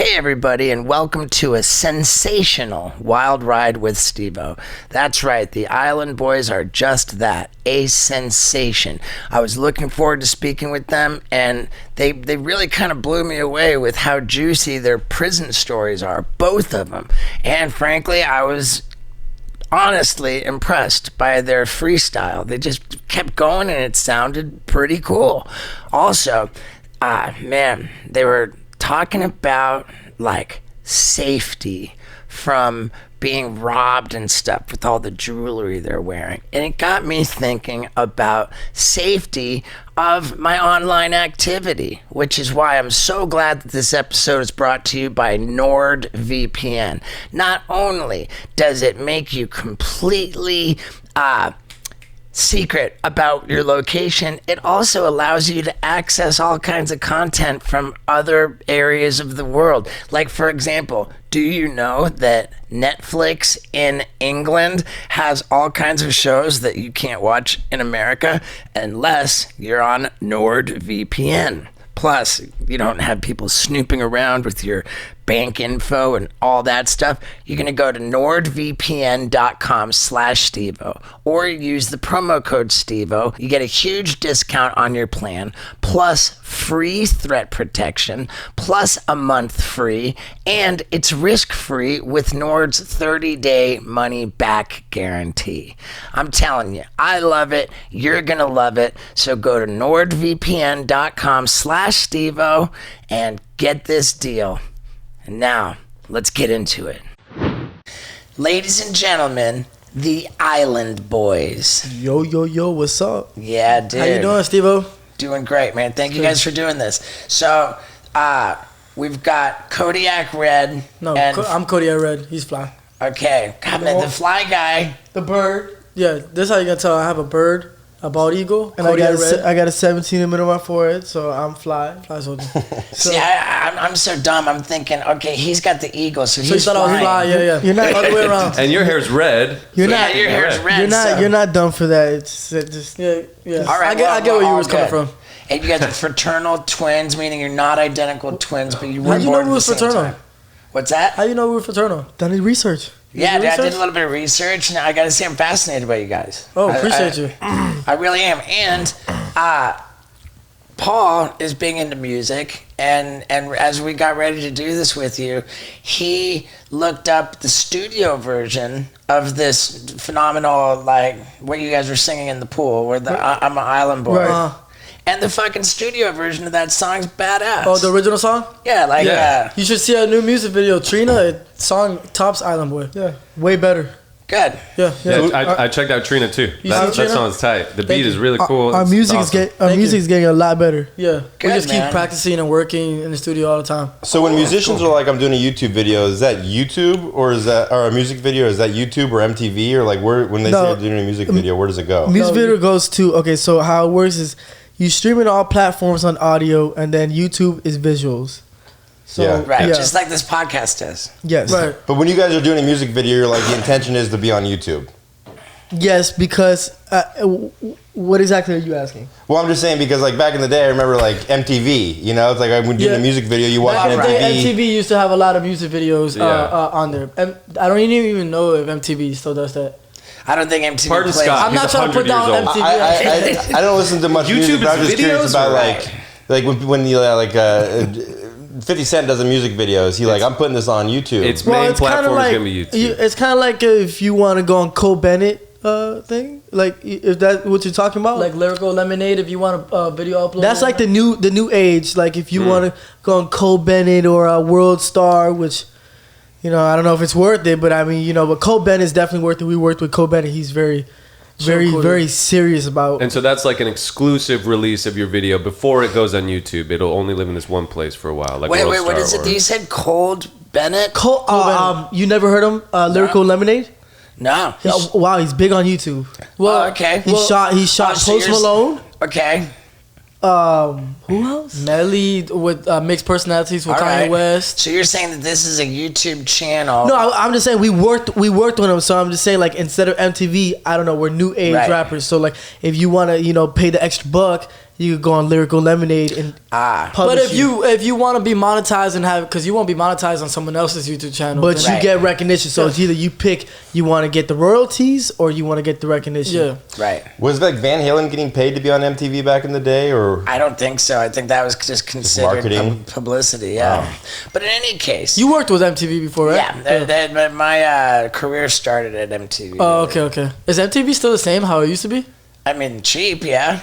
Hey everybody, and welcome to a sensational wild ride with Steve-O. That's right, the Island Boys are just that, a sensation. I was looking forward to speaking with them, and they really kind of blew me away with how juicy their prison stories are, both of them. And frankly, I was honestly impressed by their freestyle. They just kept going, and it sounded pretty cool. Also, man, they were talking about like safety from being robbed and stuff with all the jewelry they're wearing. And it got me thinking about safety of my online activity, which is why I'm so glad that this episode is brought to you by NordVPN. Not only does it make you completely secret about your location, it also allows you to access all kinds of content from other areas of the world. Like, for example, do you know that Netflix in England has all kinds of shows that you can't watch in America unless you're on NordVPN? Plus, you don't have people snooping around with your bank info and all that stuff. You're going to go to nordvpn.com/Stevo or use the promo code Stevo. You get a huge discount on your plan, plus free threat protection, plus a month free, and it's risk-free with Nord's 30-day money-back guarantee. I'm telling you, I love it. You're going to love it. So go to nordvpn.com/Stevo and get this deal. And now, let's get into it. Ladies and gentlemen, the Island Boys. Yo, what's up? Yeah, dude. How you doing, Steve-O? Doing great, man. Thank you guys for doing this. So, we've got Kodiak Red. No, I'm Kodiak Red. He's fly. Okay. God, man, the fly guy. The bird. Yeah, this is how you can tell I have a bird, a bald eagle, and I got a 17 in the middle of my forehead, so I'm fly. So, see, I'm so dumb. I'm thinking, okay, he's got the eagle, so he's thought I was fly. Yeah. You're not all the way around. And your hair's red. Your hair's red. You're not dumb for that. It's just yeah. All right, I get where you was coming from. And you guys are fraternal twins, meaning you're not identical twins, but you were How'd you born know we at the was same fraternal? time. What's that? How you know we were fraternal? Done the research. Yeah, I did a little bit of research, and I got to say I'm fascinated by you guys. Oh, appreciate you. I really am. And Paul is big into music, and as we got ready to do this with you, he looked up the studio version of this phenomenal, like, what you guys were singing in the pool, where I'm an Island Boy. Right. And the fucking studio version of that song's badass. Oh, the original song? Yeah, you should see our new music video, Trina. Song tops Island Boy. Yeah, way better. Good. Yeah, I checked out Trina too. That song's tight. The beat is really cool. Our music's getting a lot better. Yeah, Good, we just keep man. practicing and working in the studio all the time. So when musicians are like, I'm doing a YouTube video, is that YouTube or a music video? Is that YouTube or MTV or like when they say they're doing a music video, where does it go? Music video goes to so how it works is you stream it on all platforms on audio, and then YouTube is visuals. So, Right, just like this podcast is. Yes. Right. But when you guys are doing a music video, you're like, the intention is to be on YouTube. Yes, because what exactly are you asking? Well, I'm just saying because like back in the day, I remember like MTV. You know, it's like when you're doing a music video, you watch MTV. MTV used to have a lot of music videos on there. I don't even know if MTV still does that. I don't think MTV Pardon plays. Scott, I'm not trying to put down MTV. I don't listen to much music, but I'm just curious about like when you 50 Cent does a music videos, I'm putting this on YouTube. Its main platform is gonna be YouTube. It's kind of like if you want to go on Cole Bennett thing, like if that's what you're talking about, like Lyrical Lemonade. If you want a video upload, that's like the new age. Like if you want to go on Cole Bennett or World Star, which I don't know if it's worth it, but I mean but Cole Bennett is definitely worth it. We worked with Cole Bennett. He's very serious about. And so that's like an exclusive release of your video before it goes on YouTube. It'll only live in this one place for a while. Like wait, what is it? You said Cold Bennett? Cole Bennett. You never heard him? Lyrical Lemonade? No. Wow, he's big on YouTube. Well, okay. He shot Post Malone. Okay. Who else? Nelly with mixed personalities with Kanye West. So you're saying that this is a YouTube channel? No, I'm just saying we worked with him. So I'm just saying instead of MTV, I don't know, we're new age rappers. So if you want to pay the extra buck, you could go on Lyrical Lemonade and But publish if you want to be monetized and have, because you won't be monetized on someone else's YouTube channel, but then- you get recognition. So it's either you pick you want to get the royalties or you want to get the recognition. Yeah. Right. Was like Van Halen getting paid to be on MTV back in the day, or I don't think so. I think that was just considered marketing? publicity. Yeah. But in any case, You worked with MTV before, right? yeah. My career started at MTV. Oh, okay. Is MTV still the same how it used to be? I mean, cheap, yeah.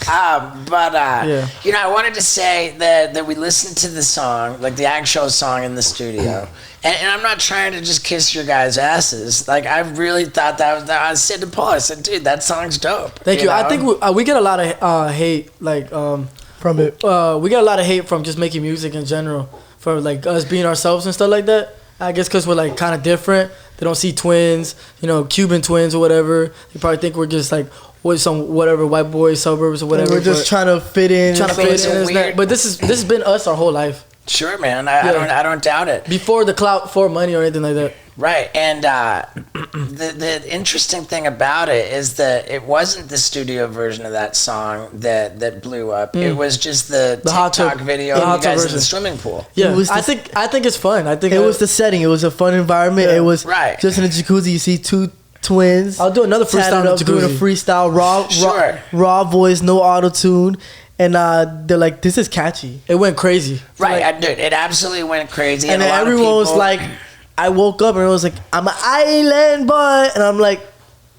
Yeah. You know, I wanted to say that we listened to the song, like the actual song in the studio. And I'm not trying to just kiss your guys' asses. Like, I really thought that was, I said to Paul, I said, dude, that song's dope. Thank you. I know? think we get a lot of hate, like, From it. we get a lot of hate from just making music in general, for like us being ourselves and stuff like that. I guess because we're like kind of different. They don't see twins, you know, Cuban twins or whatever. They probably think we're just like some whatever white boy suburbs or whatever. We're just trying to fit in. trying to So fit it's in. a and weird- but this has been us our whole life. Sure, man. I don't doubt it. Before the clout for money or anything like that. Right, and the interesting thing about it is that it wasn't the studio version of that song that blew up. It was just the hot TikTok tub- video the of hot you tub guys in version. the swimming pool. Yeah, It was I think it's fun. I think It was the setting. It was a fun environment. Yeah. It was Right. just in a jacuzzi. You see two twins. I'll do another freestyle tatted in the up, doing a jacuzzi. freestyle, Sure. raw voice, no auto tune, and they're like, "This is catchy." It went crazy. Right, dude, it absolutely went crazy. And a then lot of everyone was people- like, I woke up and it was like, "I'm an island boy," and I'm like,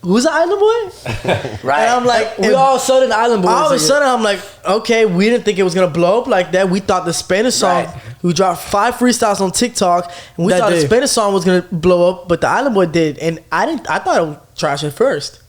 "Who's an island boy?" right. And I'm like, We all sudden island boys. all of a like- sudden, I'm like, okay, we didn't think it was gonna blow up like that. We thought the Spanish song. Right. We dropped 5 freestyles on TikTok, and we That thought day. the Spanish song was gonna blow up, but the Island Boy did, and I didn't. I thought it was trash at first.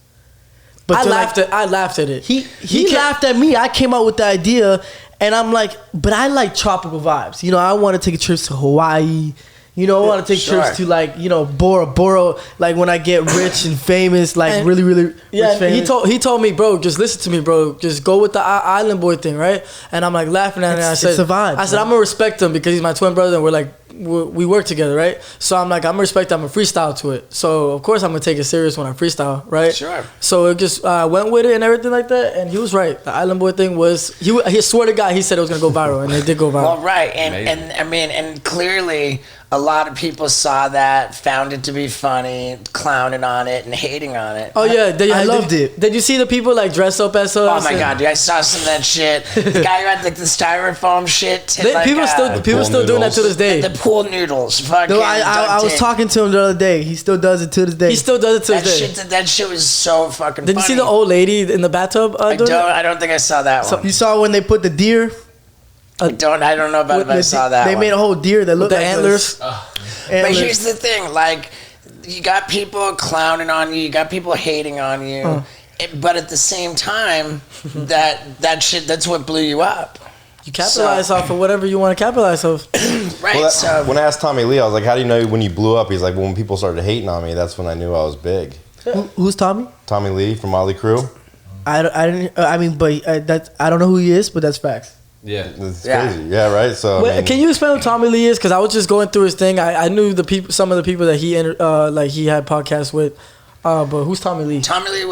But I they're laughed like, at. I laughed at it. He laughed at me. I came out with the idea, and I'm like, but I like tropical vibes. You know, I want to take a trip to Hawaii. You know, I want to take Sure. trips to like, you know, Bora Bora. Like when I get rich and famous, like And- really, really Yeah, rich famous. he told me, bro, just listen to me, bro. Just go with the island boy thing, right? And I'm like laughing at it. And I said, It's a vibe, I said, man. I'm gonna respect him because he's my twin brother, and we're like we work together, right? So I'm like, I'm gonna respect. I'm gonna freestyle to it. So of course I'm gonna take it serious when I freestyle, right? Sure. So it just went with it and everything like that, and he was right. The island boy thing was he swear to God he said it was gonna go viral, and it did go Well, viral. right, Amazing. and I mean, and clearly a lot of people saw that, found it to be funny, clowning on it and hating on it. Oh yeah, I loved it. Did you see the people like dress up as us? Oh my and- god, dude! I saw some of that shit. The guy who had like the styrofoam shit. People pool still doing that to noodles. this day. the pool noodles. Fucking. No, I was duct tape. talking to him the other day. He still does it to this day. He still does it to That this day. shit. That shit was so fucking. Did you funny. see the old lady in the bathtub? Doing it? I don't think I saw that one. You saw when they put the deer. I don't know about if I saw that. They one. made a whole deer that looked the like antlers. But here's the thing, like, you got people clowning on you, you got people hating on you, but at the same time, that shit, that's what blew you up. You capitalize off of whatever you want to capitalize off. Right, Well, so, when I asked Tommy Lee, I was like, "How do you know when you blew up?" He's like, "Well, when people started hating on me, that's when I knew I was big." Who's Tommy? Tommy Lee from Motley Crue. I didn't. I mean, but that's. I don't know who he is, but that's facts. Yeah. It's Yeah. crazy. Yeah, right. So, I Wait, mean, can you explain who Tommy Lee is? Because I was just going through his thing. I knew the people, some of the people that he he had podcasts with. But who's Tommy Lee? Tommy Lee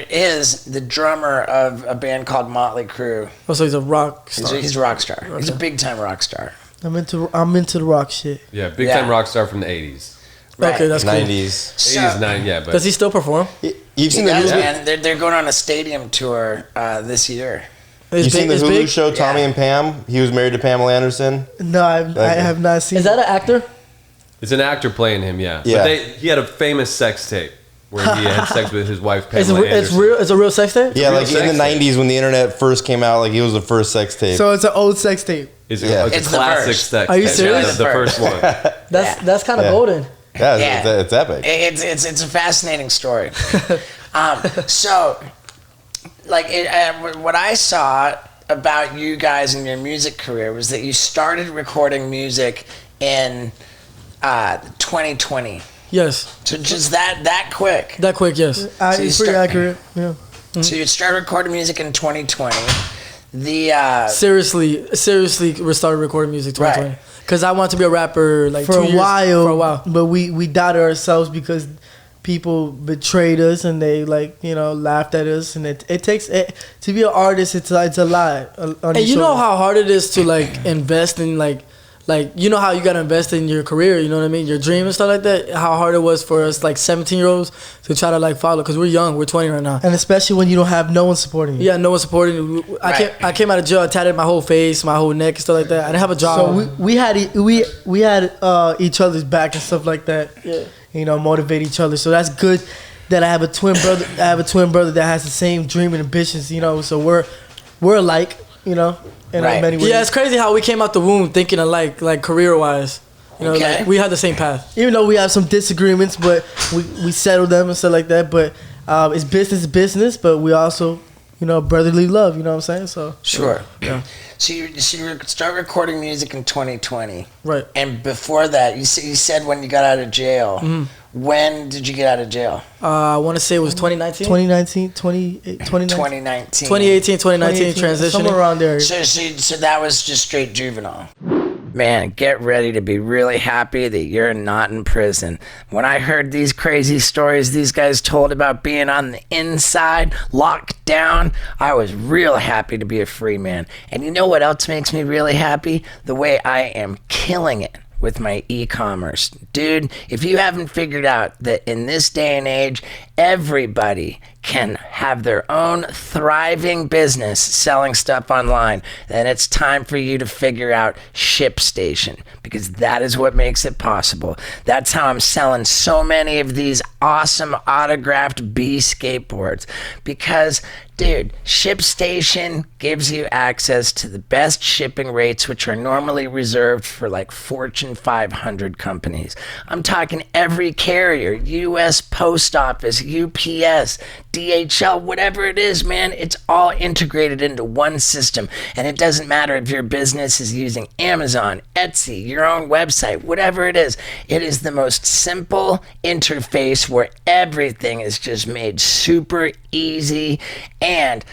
is the drummer of a band called Motley Crue. Oh, so he's a rock star. He's a rock star. He's a big time rock star. I'm into the rock shit. Yeah, big Yeah. time rock star from the 80s. Right. Okay, that's cool. 90s. 80s, 90s, yeah. But Does he still perform? You've seen He the does, Hulu, man. They're going on a stadium tour this year. Is you've seen the is Hulu show Tommy Yeah. and Pam? He was married to Pamela Anderson. No, I have not seen. Is that an actor? it's an actor playing him, yeah. Yeah. But he had a famous sex tape where he had sex with his wife, It's Pamela it's Anderson. real. It's a real sex tape. Yeah, real like in sex the tape. 90s when the internet first came out, like he was the first sex tape. So it's an old sex tape. It's Yeah. a It's the classic first. sex Are you tape. serious? Yeah, the first one. That's kind of Yeah. golden. yeah, Yeah. It's epic. It's a fascinating story. So, like, what I saw about you guys and your music career was that you started recording music in 2020. Yes, So just that quick. that quick. Yes. So you It's pretty start- accurate. Yeah. So you started recording music in 2020. The Seriously, we started recording music 2020. Right. Because I wanted to be a rapper like For 2 a years. while. For a while. But we doubted ourselves because people betrayed us and they laughed at us, and it takes to be an artist. It's a lot. And you know how hard it is to invest in you know how you gotta invest in your career, you know what I mean, your dream and stuff like that. How hard it was for us 17-year-olds to try to follow, because we're young, we're 20 right now, and especially when you don't have no one supporting you. Yeah, no one supporting you. I came out of jail, I tatted my whole face, my whole neck and stuff like that. I didn't have a job. So we had each other's back and stuff like that. Yeah, motivate each other. So that's good that I have a twin brother. That has the same dream and ambitions. So we're alike. In many ways. Yeah, it's crazy how we came out the womb thinking alike, career-wise. We had the same path. Even though we have some disagreements, but we settled them and stuff like that. But it's business, but we also, brotherly love. You know what I'm saying? So sure. Yeah. So you start recording music in 2020, right? And before that, you said when you got out of jail. Mm-hmm. When did you get out of jail? I want to say it was 2019. 2019. 2019. 2019 transition. Somewhere around there. So that was just straight juvenile. Man, get ready to be really happy that you're not in prison. When I heard these crazy stories these guys told about being on the inside, locked down, I was real happy to be a free man. And you know what else makes me really happy? The way I am killing it with my e-commerce. Dude, if you haven't figured out that in this day and age, everybody can have their own thriving business selling stuff online, then it's time for you to figure out ShipStation, because that is what makes it possible. That's how I'm selling so many of these awesome autographed B skateboards, because dude, ShipStation gives you access to the best shipping rates, which are normally reserved for Fortune 500 companies. I'm talking every carrier, U.S. Post Office, UPS, DHL, whatever it is, man, it's all integrated into one system. And it doesn't matter if your business is using Amazon, Etsy, your own website, whatever it is the most simple interface where everything is just made super easy. And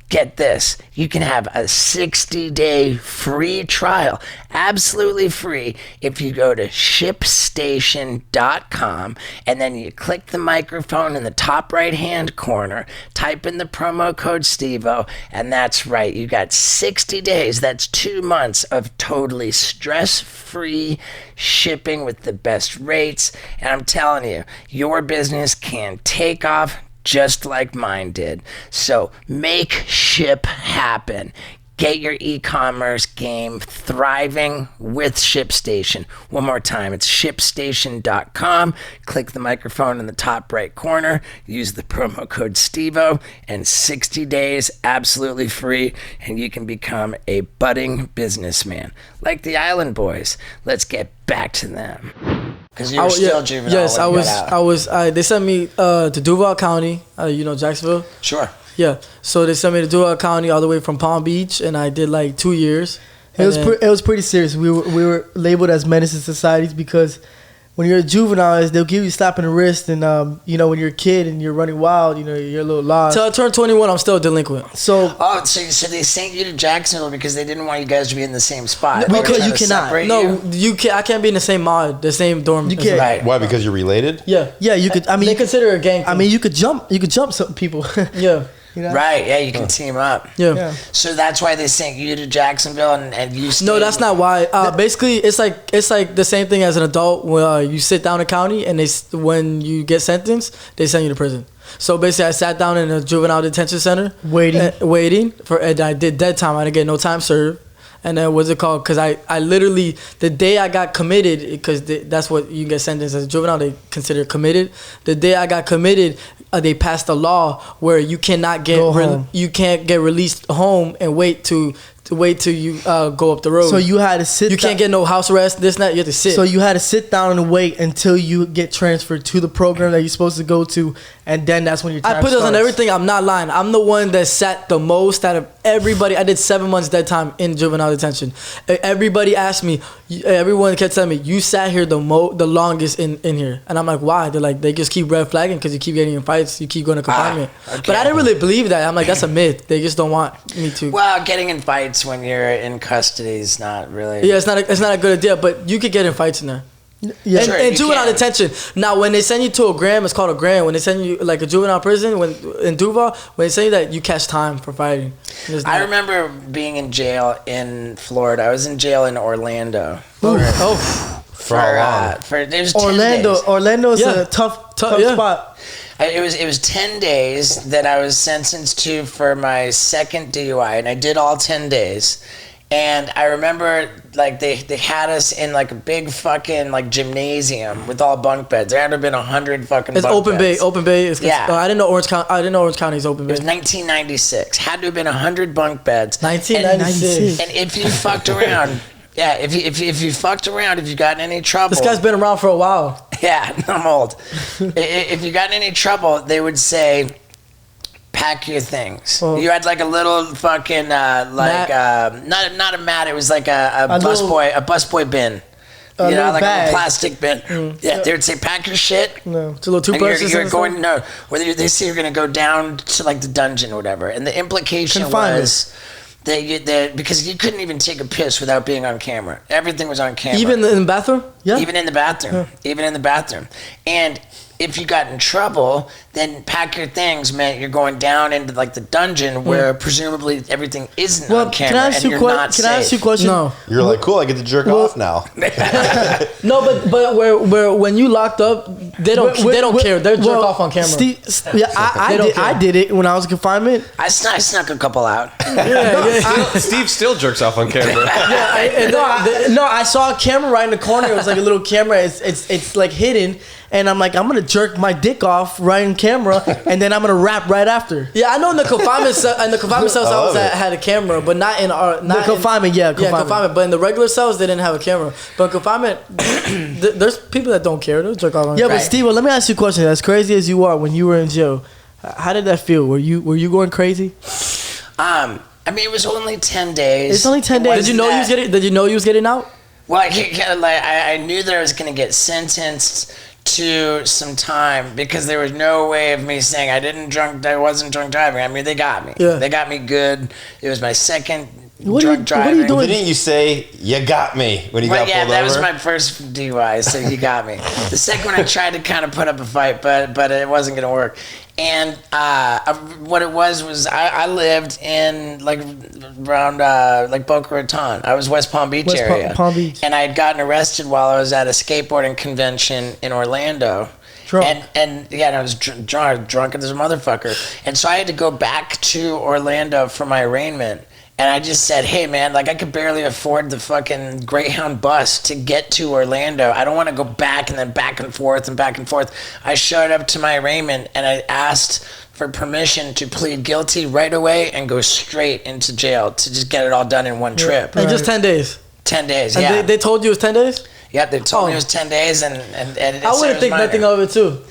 get this, you can have a 60-day free trial, absolutely free, if you go to ShipStation.com and then you click the microphone in the top right-hand corner, type in the promo code STEVO, and that's right, you got 60 days, that's 2 months of totally stress-free shipping with the best rates, and I'm telling you, your business can take off just like mine did. So make ship happen. Get your e-commerce game thriving with ShipStation. One more time, it's ShipStation.com. Click the microphone in the top right corner. Use the promo code STEVO, and 60 days absolutely free, and you can become a budding businessman like the Island Boys. Let's get back to them. Because you were still juvenile. Yes, I was. They sent me to Duval County, Jacksonville. Sure. Yeah, so they sent me to Duval County all the way from Palm Beach, and I did 2 years. It was pretty serious. We were labeled as menace to society because when you're a juvenile, they'll give you a slap in the wrist, and when you're a kid and you're running wild, you're a little lost. Till I turned 21, I'm still delinquent. So they sent you to Jacksonville because they didn't want you guys to be in the same spot. Because you cannot. You can't. I can't be in the same mod, the same dorm. You can't. Right. Why? Because you're related? Yeah. Yeah, you could. I mean, they consider it a gang thing. I mean, you could jump some people. Yeah. Right, yeah, you can team up. Yeah. So that's why they sent you to Jacksonville and you stayed. No, that's not why. Basically, it's like the same thing as an adult where you sit down in county and when you get sentenced, they send you to prison. So basically, I sat down in a juvenile detention center. Waiting. And I did dead time. I didn't get no time served. And then what's it called? Because I literally, the day I got committed, because that's what you get sentenced as a juvenile, they consider committed. The day I got committed, they passed a law where you cannot get you can't get released home and wait till you go up the road. So you had to sit. You can't get no house arrest. This and that. You have to sit. So you had to sit down and wait until you get transferred to the program that you're supposed to go to, and then that's when your time I put starts. this on everything. I'm not lying. I'm the one that sat the most out of everybody. I did 7 months dead time in juvenile detention. Everybody asked me. Everyone kept telling me, you sat here the longest in here, and I'm like, why? They're like, they just keep red flagging because you keep getting in fights. You keep going to confinement. Okay. But I didn't really believe that. I'm like, that's a myth. They just don't want me to. Well, getting in fights when you're in custody is not really. Yeah, it's not a good idea. But you could get in fights in there. Yeah. And, Sure, and you juvenile can. detention. Now, when they send you to a gram, it's called a gram. When they send you like a juvenile prison, in Duval, when they send you that, you catch time for fighting. I remember being in jail in Florida. I was in jail in Orlando. Oh, For it was 10 Orlando. days. Orlando's Yeah. a tough yeah. spot. It was 10 days that I was sentenced to for my second DUI, and I did all 10 days. And I remember, like, they had us in, like, a big fucking, like, gymnasium with all bunk beds. There had to have been 100 fucking It's bunk open beds. bay. Open bay is. Yeah. I didn't know Orange County. I didn't know Orange County is open It bay. was 1996. Had to have been 100 bunk beds. 1996. And if you fucked around, yeah, if you fucked around, if you got in any trouble. This guy's been around for a while. Yeah, I'm old. If you got in any trouble, they would say, pack your things. Oh. You had like a little fucking not a mat. It was like a busboy bin. A You know, little like bag. a plastic bin. Yeah, they would say, pack your shit. No. It's a little And toothbrushes. you're going whether they say you're going to go down to like the dungeon or whatever, and the implication Confinement. was that because you couldn't even take a piss without being on camera. Everything was on camera. Even in the bathroom. Yeah. Even in the bathroom. Even in the bathroom. And if you got in trouble, then pack your things meant you're going down into like the dungeon where presumably everything isn't Well, on camera and you're not can I ask you a safe. question? No. You're like, cool, I get to jerk off now. No, but where when you locked up, they don't care. They jerk off on camera. I did it when I was in confinement. I snuck a couple out. Steve still jerks off on camera. I saw a camera right in the corner. It was like a little camera. It's like hidden, and I'm like, I'm gonna jerk my dick off right in camera, and then I'm gonna rap right after. Yeah, I know in the confinement cells I was at had a camera, but not in our Confinement. confinement. But in the regular cells they didn't have a camera. But in confinement, there's people that don't care. They'll jerk off on Yeah, camera. but Steve, let me ask you a question. As crazy as you are, when you were in jail, how did that feel? Were you going crazy? I mean, it was only 10 days. It's only 10 days. Did you know you was getting? Did you know you was getting out? Well, I knew that I was going to get sentenced to some time because there was no way of me saying I wasn't drunk driving. I mean, they got me. Yeah. They got me good. It was my second What are drunk you driving. doing? Didn't you say, you got me, when you Well, got yeah, pulled that over? was my first DUI, so he got me. The second one, I tried to kind of put up a fight, but it wasn't going to work. And what it was I lived in like around like Boca Raton. I was West Palm Beach area. Palm Beach. And I had gotten arrested while I was at a skateboarding convention in Orlando. Drunk. And I was drunk as a motherfucker. And so I had to go back to Orlando for my arraignment. And I just said, hey, man, like I could barely afford the fucking Greyhound bus to get to Orlando. I don't want to go back and then back and forth and back and forth. I showed up to my arraignment and I asked for permission to plead guilty right away and go straight into jail to just get it all done in one trip. And just 10 days. 10 days, And yeah. they told you it was 10 days? Yep, they told me it was 10 days and it I said it wouldn't was think minor. nothing of it too.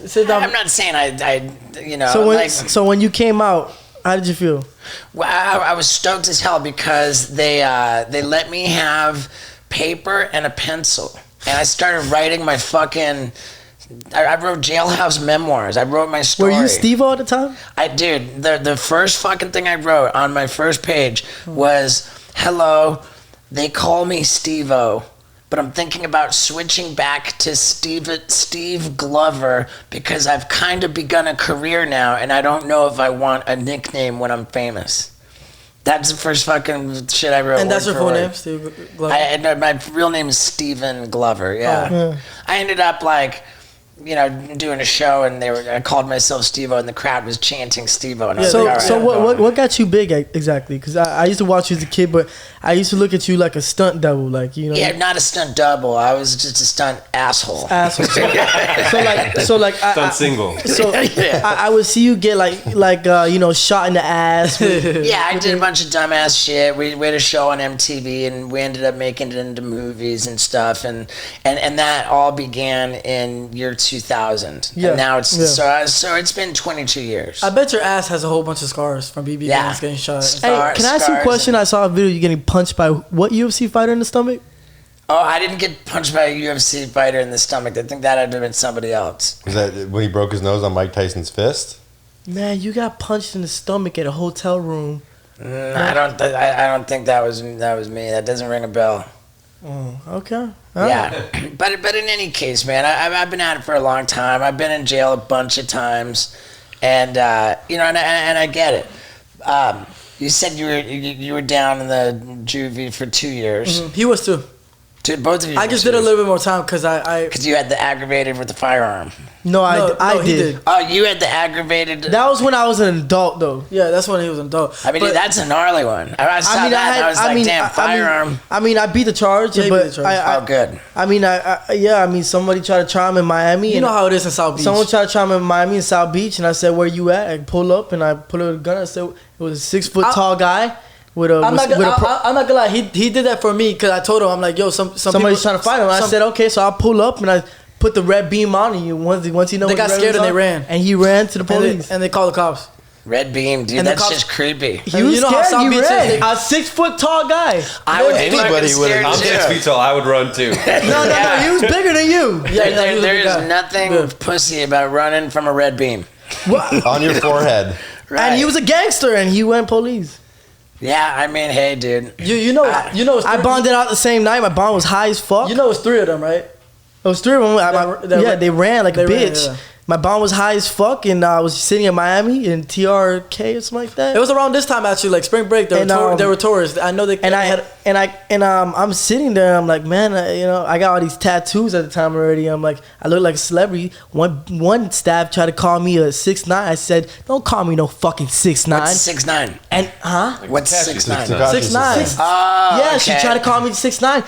Sit down. I'm not saying I you know, So when you came out, how did you feel? Well, I was stoked as hell because they let me have paper and a pencil, and I started writing my fucking. I wrote jailhouse memoirs. I wrote my story. Were you Steve all the time? The first fucking thing I wrote on my first page was, "Hello, they call me Steve-O, but I'm thinking about switching back to Steve Glover because I've kind of begun a career now, and I don't know if I want a nickname when I'm famous." That's the first fucking shit I wrote. And that's word your for full word. name, Steve Glover? No, my real name is Stephen Glover. Yeah. I ended up like, doing a show, and I called myself Steve-O, and the crowd was chanting Steve-O, and I was like, all right, So I'm going. what got you big exactly? Because I used to watch you as a kid, but I used to look at you like a stunt double, like Yeah, not a stunt double. I was just a stunt asshole. asshole. So like Stunt single. So Yeah. I would see you get like shot in the ass. Yeah, I did a bunch of dumbass shit. We had a show on MTV, and we ended up making it into movies and stuff, and that all began in year 2000. Yeah, And now it's yeah. so it's been 22 years. I bet your ass has a whole bunch of scars from BB Yeah. guns getting shot. Hey, can I ask you a Scars question? I saw a video you getting punched by what UFC fighter in the stomach? Oh, I didn't get punched by a UFC fighter in the stomach. I think that had been somebody else. Was that when he broke his nose on Mike Tyson's fist? Man, you got punched in the stomach at a hotel room. I don't think that was me. That doesn't ring a bell. Okay. Yeah, but in any case, man, I've been at it for a long time. I've been in jail a bunch of times, and and I get it. You said you were down in the juvie for 2 years. He was too. Dude, both of you. I just did a little bit more time because because you had the aggravated with the firearm. No, I he did. Oh, you had the aggravated. That was when I was an adult, though. Yeah, that's when he was an adult. I mean, dude, that's a gnarly one. I saw that and I was like, damn, firearm. I beat the charge, Yeah, but beat the charge. Good. Somebody tried to charm in Miami. You know how it is in South Beach. Someone tried to charm in Miami in South Beach, and I said, "Where you at?" I pull up and I pull out a gun. I said, "It was a 6 foot tall guy." I'm not gonna lie. He did that for me because I told him, I'm like, yo, somebody's trying to fight him. I said, okay, so I'll pull up and I put the red beam on you. Once he knows they got scared and they ran. And he ran to the police. And they called the cops. Red beam, dude. And That's just creepy. He was how scared. South He Beach ran. is. A 6 foot tall guy. Anybody would have. I'm 6 feet tall. I would run too. No. He was bigger than you. There is nothing pussy about running from a red beam. On your forehead. Right. And he was a gangster, and he went police. Yeah, I mean, hey, dude. I bonded out the same night. My bond was high as fuck. You know it's 3 of them, right? It was 3 of them. They ran like a bitch. Yeah. My bond was high as fuck, and I was sitting in Miami in TRK or something like that. It was around this time actually, like spring break. There were tourists. I know they. I'm sitting there. I'm like, man, I got all these tattoos at the time already. I'm like, I look like a celebrity. One staff tried to call me a 6'9". I said, don't call me no fucking 6'9". What's 6'9"? And What's 6'9"? 6'9". Oh, Yeah, okay. she tried to call me 6'9",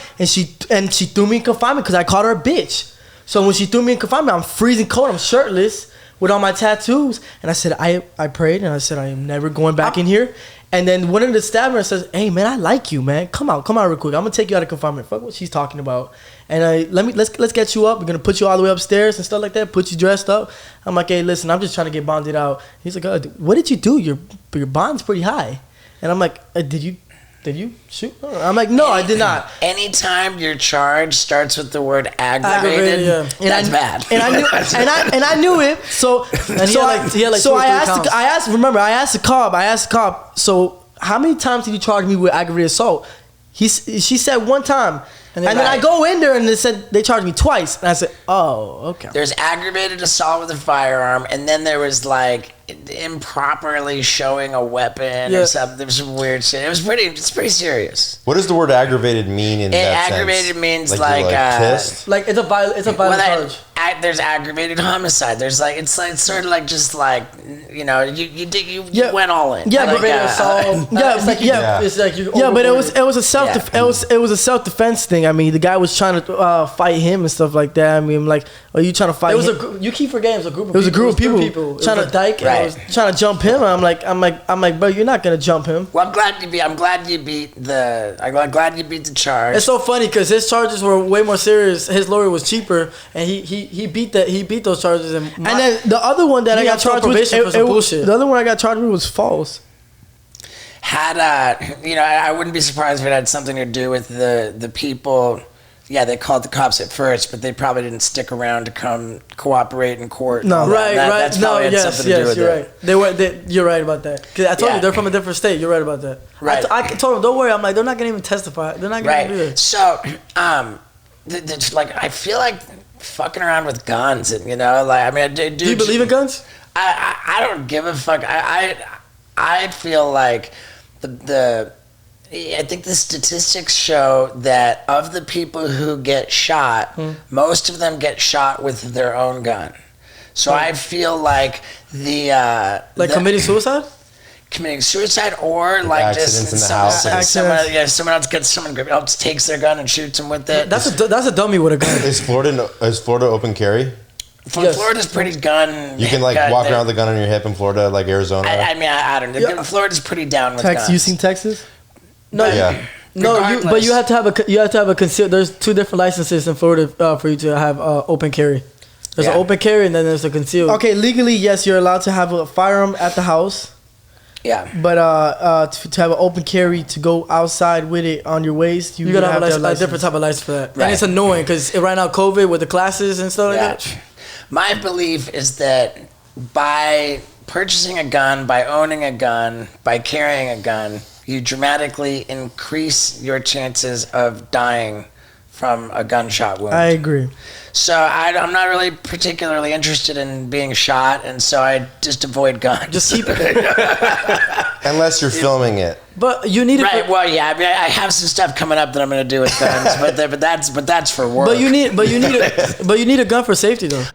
and she threw me in confinement because I called her a bitch. So when she threw me in confinement, I'm freezing cold. I'm shirtless with all my tattoos, and I said I prayed and I said I am never going back in here. And then one of the staff members says, "Hey man, I like you, man. Come out real quick. I'm gonna take you out of confinement." Fuck what she's talking about. And let's get you up. We're gonna put you all the way upstairs and stuff like that. Put you dressed up. I'm like, hey, listen, I'm just trying to get bonded out. He's like, what did you do? Your bond's pretty high. And I'm like, did you shoot? I'm like, no, I did not. Anytime your charge starts with the word aggravated, that's bad. And I knew it. So I asked the cop. So how many times did you charge me with aggravated assault? She said one time. And then I go in there and they said they charged me twice. And I said, oh, okay. There's aggravated assault with a firearm, and then there was like improperly showing a weapon or something. There was some weird shit. It's pretty serious. What does the word aggravated mean in that aggravated sense? means like pissed? Like it's a violent charge. There's aggravated homicide. There's like it's sort of like just like you went all in. Yeah, aggravated assault. It's like you. Yeah, but it was a self defense thing. I mean, the guy was trying to fight him and stuff like that. I mean, like, are you trying to fight? You keep forgetting it was a group of people. It was a group of people trying to dyke. Right. Trying to jump him. I'm like, bro, you're not gonna jump him. Well, I'm glad you beat the charge. It's so funny because his charges were way more serious. His lawyer was cheaper, and he beat those charges. And then the other one that I got charged with, bullshit. The other one I got charged with was false. I wouldn't be surprised if it had something to do with the people. Yeah, they called the cops at first, but they probably didn't stick around to come cooperate in court. No, right. That's probably had something to do with you're right. You're right about that. Because I told you they're from a different state. You're right about that. Right. I told them, don't worry. I'm like, they're not gonna even testify. They're not gonna do it. So, I feel like fucking around with guns, and do you believe in guns? I don't give a fuck. I feel like I think the statistics show that of the people who get shot, most of them get shot with their own gun. So I feel like committing suicide? Committing suicide or like accidents just in the house. someone else takes their gun and shoots them with it. That's a dummy with a gun. Is Florida open carry? Florida's pretty gun. You can walk around with a gun on your hip in Florida, like Arizona. I don't know. Florida's pretty down with guns. You seen Texas? No, yeah. But you have to have a conceal. There's 2 different licenses in Florida for you to have open carry. There's an open carry and then there's a concealed. Okay, legally yes, you're allowed to have a firearm at the house. Yeah. But to have an open carry to go outside with it on your waist, you gotta have a different type of license for that. Right. And it's annoying because right now COVID with the classes and stuff like that. My belief is that by purchasing a gun, by owning a gun, by carrying a gun, you dramatically increase your chances of dying from a gunshot wound. I agree. So I'm not really particularly interested in being shot, and so I just avoid guns. Just keep it. Unless you're filming it. But you need it. Right. Well, yeah. I mean, I have some stuff coming up that I'm going to do with guns, but that's for work. But you need a gun for safety though.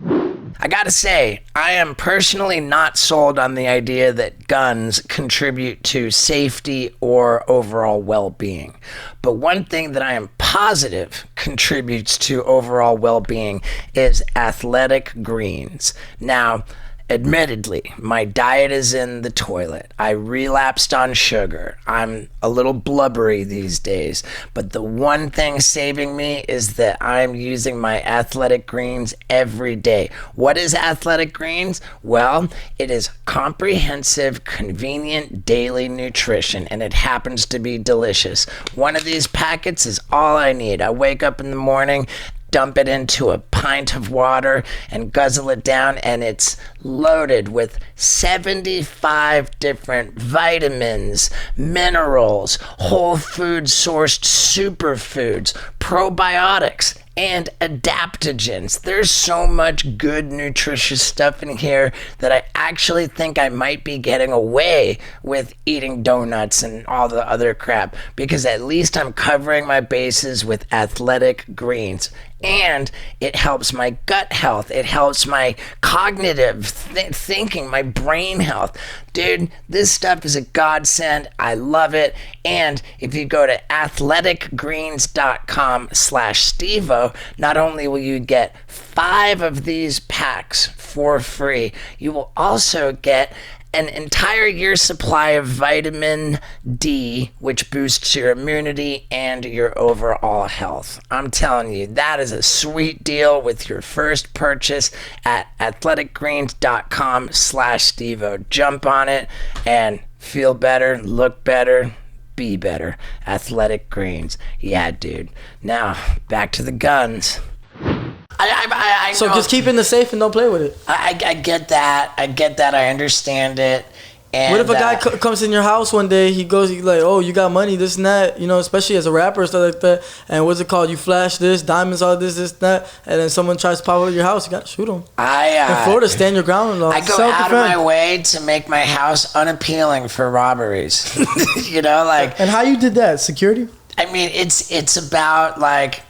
I gotta say, I am personally not sold on the idea that guns contribute to safety or overall well-being. But one thing that I am positive contributes to overall well-being is athletic greens. Now, admittedly, my diet is in the toilet. I relapsed on sugar. I'm a little blubbery these days. But the one thing saving me is that I'm using my Athletic Greens every day. What is Athletic Greens? Well, it is comprehensive, convenient daily nutrition, and it happens to be delicious. One of these packets is all I need. I wake up in the morning, dump it into a pint of water and guzzle it down, and it's loaded with 75 different vitamins, minerals, whole food sourced superfoods, probiotics, and adaptogens. There's so much good nutritious stuff in here that I actually think I might be getting away with eating donuts and all the other crap, because at least I'm covering my bases with Athletic Greens. And it helps my gut health. It helps my cognitive thinking, my brain health. Dude, this stuff is a godsend. I love it. And if you go to athleticgreens.com/Stevo, not only will you get 5 of these packs for free, you will also get an entire year's supply of vitamin D, which boosts your immunity and your overall health. I'm telling you, that is a sweet deal with your first purchase at athleticgreens.com/Stevo. Jump on it and feel better, look better, be better. Athletic Greens. Yeah, dude. Now, back to the guns. I So know. just keep it in the safe and don't play with it. I get that. I understand it. And, What if a guy comes in your house one day, he's like, oh, you got money, this and that, you know, especially as a rapper and stuff like that, and what's it called? You flash this, diamonds, all this, that, and then someone tries to pop up your house, you got to shoot him. In Florida, stand your ground. I go out of my way to make my house unappealing for robberies. You know, like. And how you did that? Security? I mean, it's about like,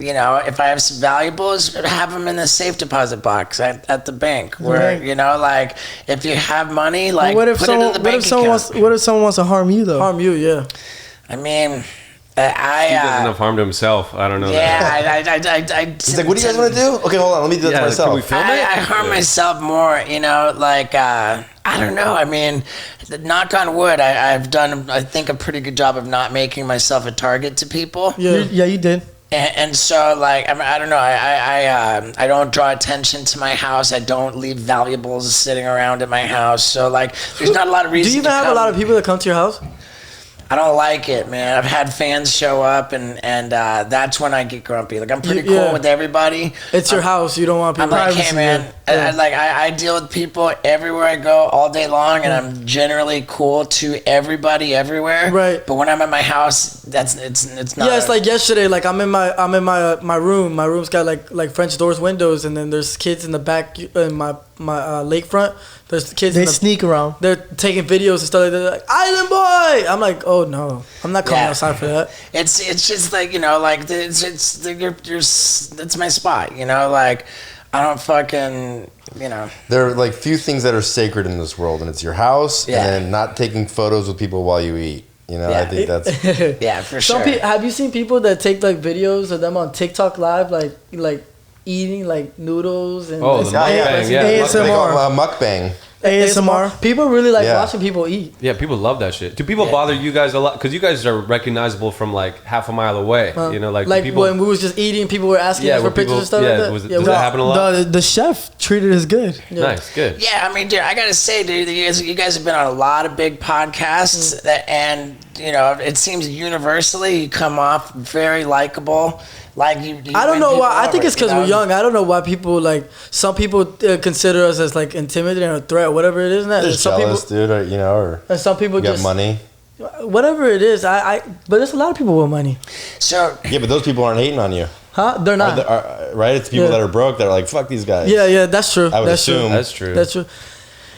you know, if I have some valuables, have them in the safe deposit box at the bank. Where, you know, like, if you have money, like, put it in the bank account. What if someone wants to harm you, though? Harm you, yeah. I mean, he does enough harm to himself. I don't know. Yeah, He's like, what do you guys want to do? Okay, hold on. Let me do that to myself. Can we film it? I harm myself more, you know, like, I don't know. I mean, knock on wood, I've done, I think, a pretty good job of not making myself a target to people. Yeah, you did. And so, like, I mean, I don't know. I don't draw attention to my house. I don't leave valuables sitting around at my house. So, like, there's not a lot of reason. Do you even have a lot of people that come to your house? I don't like it, man. I've had fans show up, and that's when I get grumpy. Like, I'm pretty cool with everybody. It's your house. You don't want people. I'm like, hey, man. I deal with people everywhere I go all day long, and I'm generally cool to everybody everywhere. Right. But when I'm at my house, it's not. Yeah, it's like yesterday. Like I'm in my room. My room's got like French doors, windows, and then there's kids in the back in my lakefront. There's kids. They sneak around. They're taking videos and stuff like that. They're like, Island Boy. I'm like, oh no, I'm not coming outside for that. It's just like, you know, like it's my spot. You know, like I don't fucking, you know. There are like few things that are sacred in this world, and it's your house and then not taking photos with people while you eat. You know, I think that's for sure. Have you seen people that take like videos of them on TikTok live, like eating like noodles and the mukbang, ASMR, mukbang. ASMR. People really like watching people eat. Yeah, people love that shit. Do people bother you guys a lot? Because you guys are recognizable from like half a mile away. You know, like people, when we was just eating, people were asking us for pictures and stuff like that. Does that happen a lot? The chef treated us good. Nice, good. Yeah, I mean, dude, I gotta say, dude, you guys have been on a lot of big podcasts, and you know, it seems universally you come off very likable. Like you I don't know why. I think it's because we're young. I don't know why people like. Some people consider us as like intimidating or a threat, whatever it is. They're jealous, dude. Or, you know, or and some people got money. Whatever it is, but there's a lot of people with money. So yeah, but those people aren't hating on you. Huh? They're not. Right? It's people that are broke that are like, fuck these guys. Yeah, that's true. I would assume. That's true. That's true.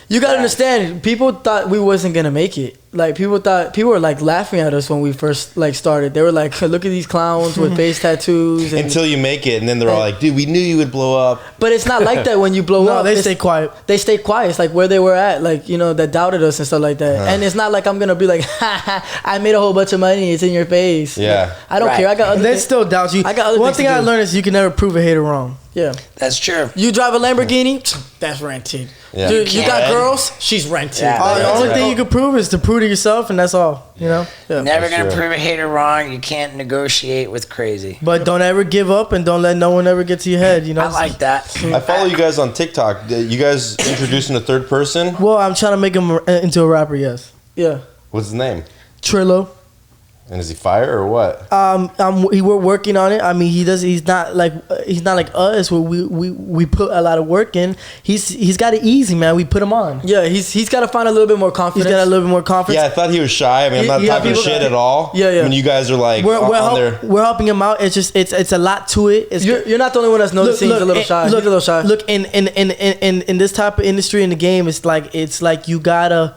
You gotta understand, people thought we wasn't gonna make it. Like people were like laughing at us when we first like started. They were like, "Look at these clowns with face tattoos." And, until you make it, and then they're all like, "Dude, we knew you would blow up." but it's not like that when you blow up. No, they stay quiet. They stay quiet. It's like where they were at, like that doubted us and stuff like that. And it's not like I'm gonna be like, "Ha ha! I made a whole bunch of money. It's in your face." Yeah. Like, I don't care. I got other They things. still doubt you. I got other One things thing to I do. learned is you can never prove a hater wrong. Yeah. That's true. You drive a Lamborghini? That's rented. Yeah. Dude, you got Can't. girls? She's rented. Yeah. The only thing you can prove is to prove to yourself, and that's all. Yeah. Never gonna true. prove a hater wrong. You can't negotiate with crazy. But don't ever give up, and don't let no one ever get to your head. I like that. I follow you guys on TikTok. You guys introducing a third person? Well, I'm trying to make him into a rapper. Yes, Yeah. What's his name? Trillo. And is he fire or what? We're working on it. I mean, he's not like us. Where we put a lot of work in. He's got it easy, man. We put him on. Yeah, he's got to find a little bit more He's confidence. got a little bit more confidence. Yeah, I thought he was shy. I mean, I'm not Yeah, talking people- shit at all. Yeah, yeah. I mean, you guys are like We're on there. we're helping him out. It's just it's a lot to it. It's You're not the only one that's noticing he's a little shy. Look, He's a little shy. Look, in this type of industry in the game, it's like you gotta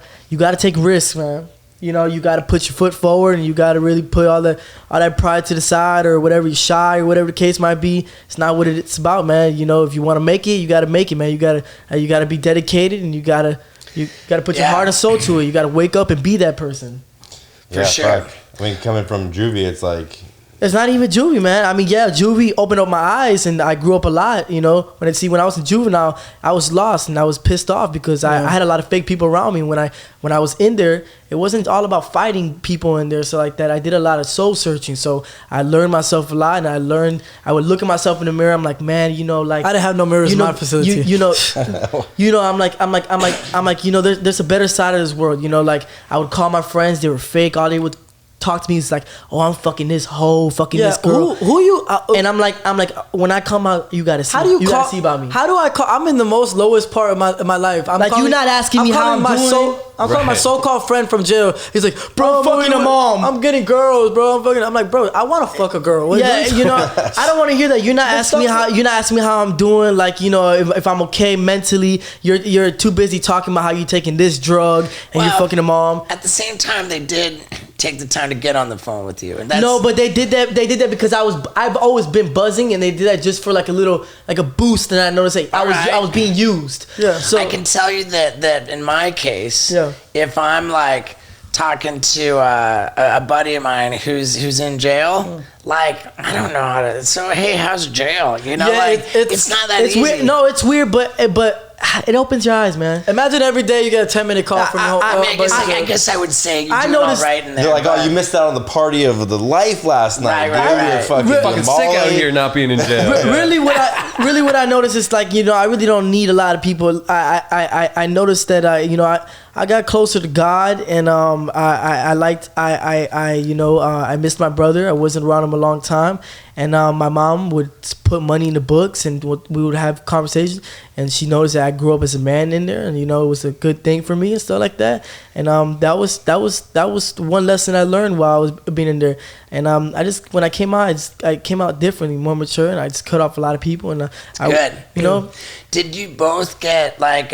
take risks, man. You gotta put your foot forward, and you gotta really put all that pride to the side, or whatever. You're shy, or whatever the case might be. It's not what it's about, man. If you want to make it, you gotta make it, man. You gotta be dedicated, and you gotta put your Yeah. heart and soul to it. You gotta wake up and be that person. For Yeah, sure. fuck. I mean, coming from Juvie, it's like It's not even juvie, man. I mean, yeah, juvie opened up my eyes, and I grew up a lot. When I was in juvenile, I was lost and I was pissed off because I had a lot of fake people around me. When I was in there, it wasn't all about fighting people in there, so like that. I did a lot of soul searching, so I learned myself a lot, and I would look at myself in the mirror. I'm like, man, like I didn't have no mirrors in my facility. I'm like, there's a better side of this world. Like I would call my friends, they were fake. All they would talk to me is like, oh, I'm fucking this hoe, fucking this girl. Who you? And I'm like, when I come out, you gotta see. How do you call? gotta see about me? How do I call? I'm in the most lowest part of my life. I'm Like, calling, you not asking me how calling I'm doing it? I'm calling my so-called friend from jail. He's like, bro, I'm fucking a mom. I'm getting girls, bro. I'm like, bro, I want to fuck a girl. What Yeah, are you I don't want to hear that. You're not asking me how I'm doing. Like, if I'm okay mentally. You're too busy talking about how you taking this drug and you're Well, fucking a mom. At the same time, they did take the time to get on the phone with you, and that's No, but they did that. They did that because I've always been buzzing, and they did that just for like a boost. And I noticed Alright. I was being used. Yeah. So I can tell you that in my case, Yeah. if I'm like talking to a buddy of mine who's in jail, like I don't know how to. So hey, how's jail? Yeah, it's not that it's easy. weird. No, it's weird, but it opens your eyes, man. Imagine every day you get a 10-minute call from your I, mean, buddy. I guess I would say you're I doing all noticed- right in there. they're like, oh, but- you missed out on the party of the life last night. Right, dude. right, You're right. fucking Fucking sick out Molly. here not being in jail. Really, what I noticed is like I really don't need a lot of people. I noticed that I got closer to God, and I missed my brother. I wasn't around him a long time, and my mom would put money in the books, and we would have conversations, and she noticed that I grew up as a man in there, and it was a good thing for me and stuff like that. And that was one lesson I learned while I was being in there. And when I came out, I came out differently, more mature, and I just cut off a lot of people. And Good. Did you both get like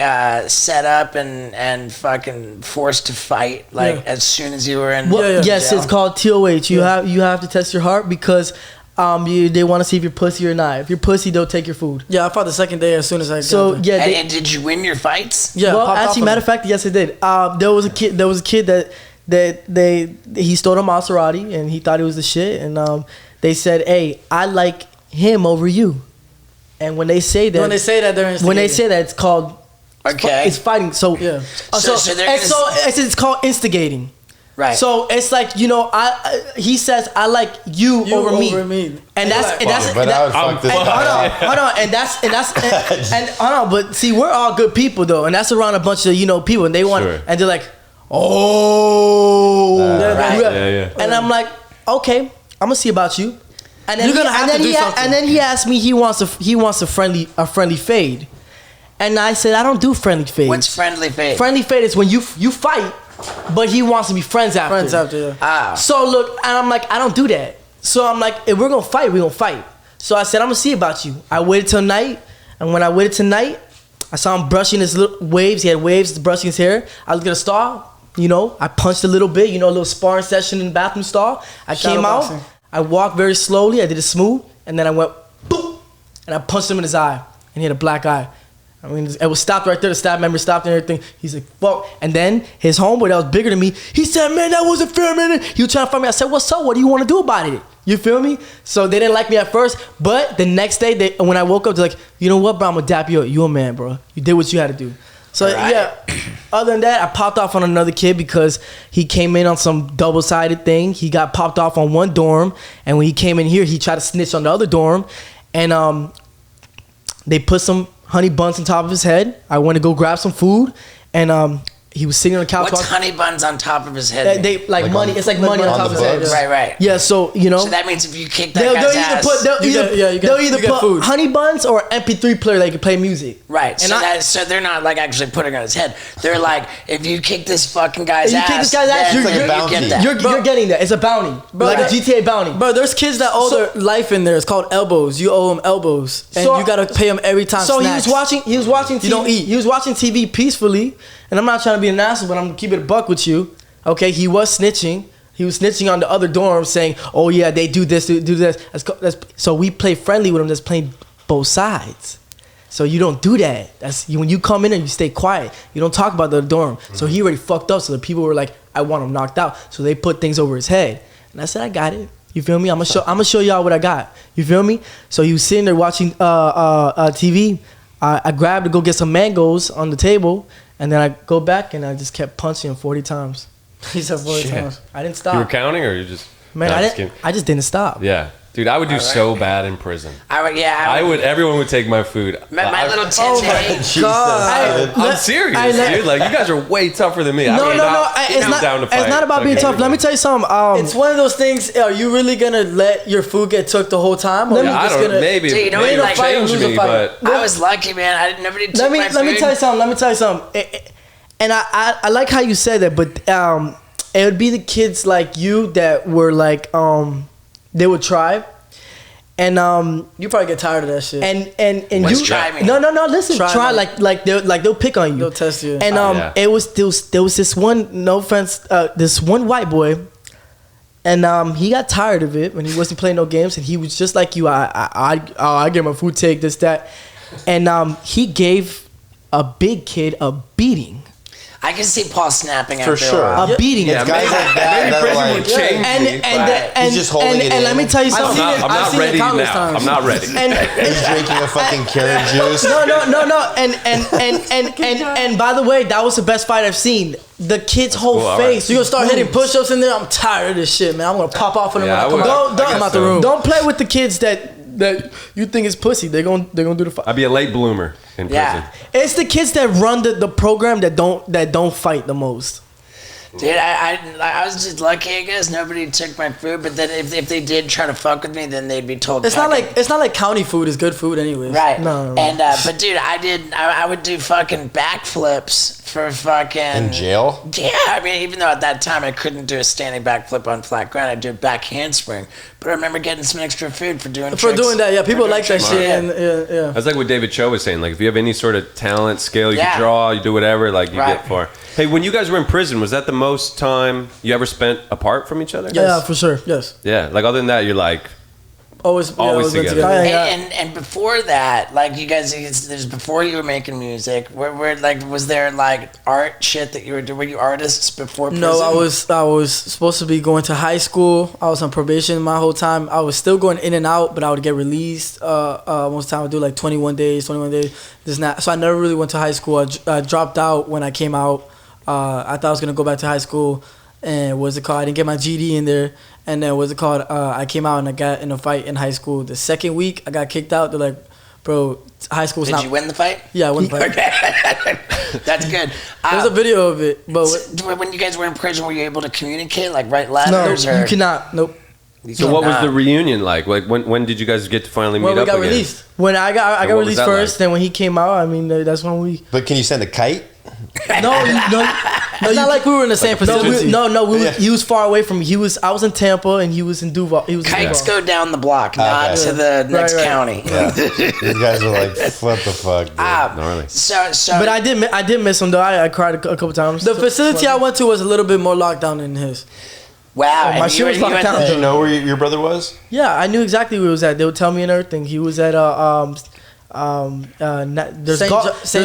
set up and fucking forced to fight as soon as you were in? Yes, jail? it's called TOH. You have to test your heart because they want to see if you're pussy or not. If you're pussy, they'll take your food. Yeah, I fought the second day as soon as I got So there. yeah, And did you win your fights? Yeah, well, popped off actually, of matter me. of fact, yes, I did. There was a kid that he stole a Maserati and he thought he was the shit. And they said, "Hey, I like him over you." And when they say that, When they say that, they're instigating. it's called Okay. it's fighting. So Yeah. So they're it's called instigating. Right. So it's like he says I like you over me. And that's Like, and that's But and I would that- fuck this and guy. hold on, and hold on, but see, we're all good people though, and that's around a bunch of people, and they want, Sure. and they're like, oh, right. Yeah. and I'm like, okay, I'm gonna see about you, and then You're gonna have to do something. and then he asked me he wants a friendly fade, and I said I don't do friendly fades. What's friendly fade? Friendly fade is when you fight, but he wants to be friends after. Friends after, yeah. Ah. So look, and I'm like, I don't do that. So I'm like, if we're gonna fight, we're gonna fight. So I said, I'm gonna see about you. I waited till night, and when I waited till night, I saw him brushing his little waves. He had waves brushing his hair. I looked at a stall. You know, I punched a little bit. You know, a little sparring session in the bathroom stall. I came out. Shadowboxing. I walked very slowly. I did it smooth, and then I went boom, and I punched him in his eye, and he had a black eye. I mean, it was stopped right there. The staff member stopped and everything. He's like, fuck. And then his homeboy that was bigger than me, he said, man, that wasn't fair, man. He was trying to find me. I said, what's up? What do you want to do about it? You feel me? So they didn't like me at first, but the next day, when I woke up, they're like, you know what, bro? I'm going to dap you up. You a man, bro. You did what you had to do. So, yeah, other than that, I popped off on another kid because he came in on some double-sided thing. He got popped off on one dorm, and when he came in here, he tried to snitch on the other dorm, and they put some honey buns on top of his head. I went to go grab some food, and he was sitting on the couch. What's honey buns on top of his head? They like money. It's like money on top of his head. Right. Yeah, so you know. So that means if you kick that guy's ass, they'll either put honey buns or an MP3 player that can play music. Right. And so they're not like actually putting it on his head. They're like, if you kick this fucking guy's ass, it's like a bounty. You're getting that. It's a bounty, like a GTA bounty. Bro, there's kids that owe their life in there. It's called elbows. You owe them elbows, and you gotta pay them every time. So snacks. he was watching. TV, You don't eat. He was watching TV peacefully, and I'm not trying to be an asshole, but I'm gonna keep it a buck with you. Okay, he was snitching. He was snitching on the other dorms, saying, "Oh yeah, they do this, do this." So we play friendly with him. That's playing both sides. So you don't do that. When you come in and you stay quiet. You don't talk about the dorm. So he already fucked up. So the people were like, "I want him knocked out." So they put things over his head, and I said, "I got it." You feel me? I'm gonna show y'all what I got. You feel me? So he was sitting there watching TV. I grabbed to go get some mangoes on the table, and then I go back and I just kept punching him 40 times. He said 40 times. I didn't stop. You were counting, or you just? Man, No, I just didn't stop. Yeah, dude, I would do so bad in prison. I would. Everyone would take my food. My little Oh my 10 God. I'm serious, dude. Like, you guys are way tougher than me. No. It's not about being tough. Let me tell you something. It's one of those things. Are you really gonna let your food get took the whole time? Or I don't know. Maybe Dude, you know maybe what, it'll like, change lose a me, fight. but I was lucky, man. Nobody took my food. Let me tell you something. And I like how you said that, but it would be the kids like you that were like they would try, and you probably get tired of that shit. and What's you try mean? no listen Try try like- like they'll pick on you, They'll test you. and yeah. there was this one, no offense, this one white boy, and he got tired of it when he wasn't playing no games, and he was just like you. I get my food take this that, and he gave a big kid a beating. I can see Paul snapping after sure. a while. A beating. yeah, It's guys maybe, like that maybe that prison like- would change me. and He's just holding it in. let me tell you something. I'm I've not seen it ready countless now. times. I'm not ready. He's drinking a fucking carrot juice. No. And by the way, that was the best fight I've seen. The kid's whole cool, all face. You gonna start hitting moves. push-ups in there? I'm tired of this shit, man. I'm gonna pop off on them Yeah, when I come I out. would. Don't I come guess out the so. room. Don't play with the kids that you think is pussy. They're gonna do the fight. I'd be a late bloomer in prison. Yeah. It's the kids that run the program that don't fight the most. Dude, I was just lucky, I guess. Nobody took my food, but then if they did try to fuck with me, then they'd be told. It's not like county food is good food anyways. right. No. And but dude, I would do fucking backflips for fucking In jail? Yeah, I mean, even though at that time I couldn't do a standing backflip on flat ground, I'd do a back handspring. But I remember getting some extra food for doing That. Yeah, people like that Smart. shit. And yeah. That's like what David Cho was saying. Like, if you have any sort of talent, skill, you Yeah. can draw, you do whatever, like, you Right. get far. Hey, when you guys were in prison, was that the most time you ever spent apart from each other? Yes. Yeah, for sure. Yes. Yeah, like, other than that, you're like, Always been together. And before that, like you guys, there's before you were making music. Where like was there like art shit that you were doing? Were you artists before prison? No, I was supposed to be going to high school. I was on probation my whole time. I was still going in and out, but I would get released. Most of the time I would do like 21 days. This not. So I never really went to high school. I dropped out when I came out. I thought I was gonna go back to high school, and I didn't get my GD in there. And then I came out and I got in a fight in high school. The second week I got kicked out. They're like, bro, high school's not. Did you win the fight? Yeah, I won the fight. Okay, that's good. There's a video of it, but When you guys were in prison, were you able to communicate, like write No, letters? or? you cannot. Nope. so what was the reunion like? Like, when did you guys get to finally meet when we up got again? released. When I got what was released that first, like? then when he came out, I mean that's when we. But can you send a kite? No, It's not like we were in the same facility. He was far away from me. I was in Tampa and he was in Duval. He was Kites in Duval. go down the block, not to the next county. Yeah. These guys are like, what the fuck, dude? Gnarly. But I did miss him though. I cried a couple times. The facility I went to was a little bit more locked down than his. Wow. my shit was locked down. Did you know where your brother was? Yeah, I knew exactly where he was at. They would tell me and everything. He was at there's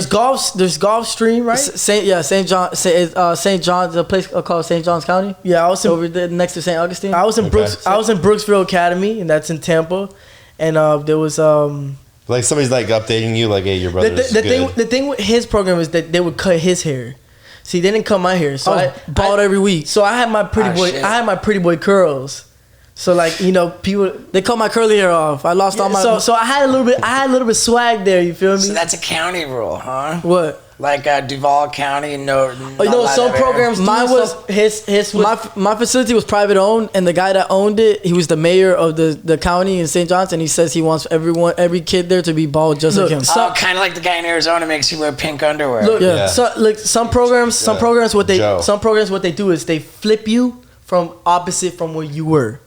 Gulfstream, right? St. John's, a place called St. John's County. Yeah, I was in, Over there next to St. Augustine. I was in Brooksville Academy, and that's in Tampa. And there was Like somebody's like updating you, like, hey, your brother's good. The thing with his program is that they would cut his hair. See, they didn't cut my hair, so I bald every week. So I had my pretty boy. Shit. I had my pretty boy curls. So like people They cut my curly hair off. I lost all my. So I had a little bit swag there. You feel me? So that's a county rule, huh? What? Like Duval County, some programs. Mine was his was My facility was private owned, and the guy that owned it, he was the mayor of the county in St. John's, and he says he wants every kid there to be bald just like him. Kind of like the guy in Arizona makes you wear pink underwear. Look, Yeah. So like some programs what they do is they flip you from opposite from where you were.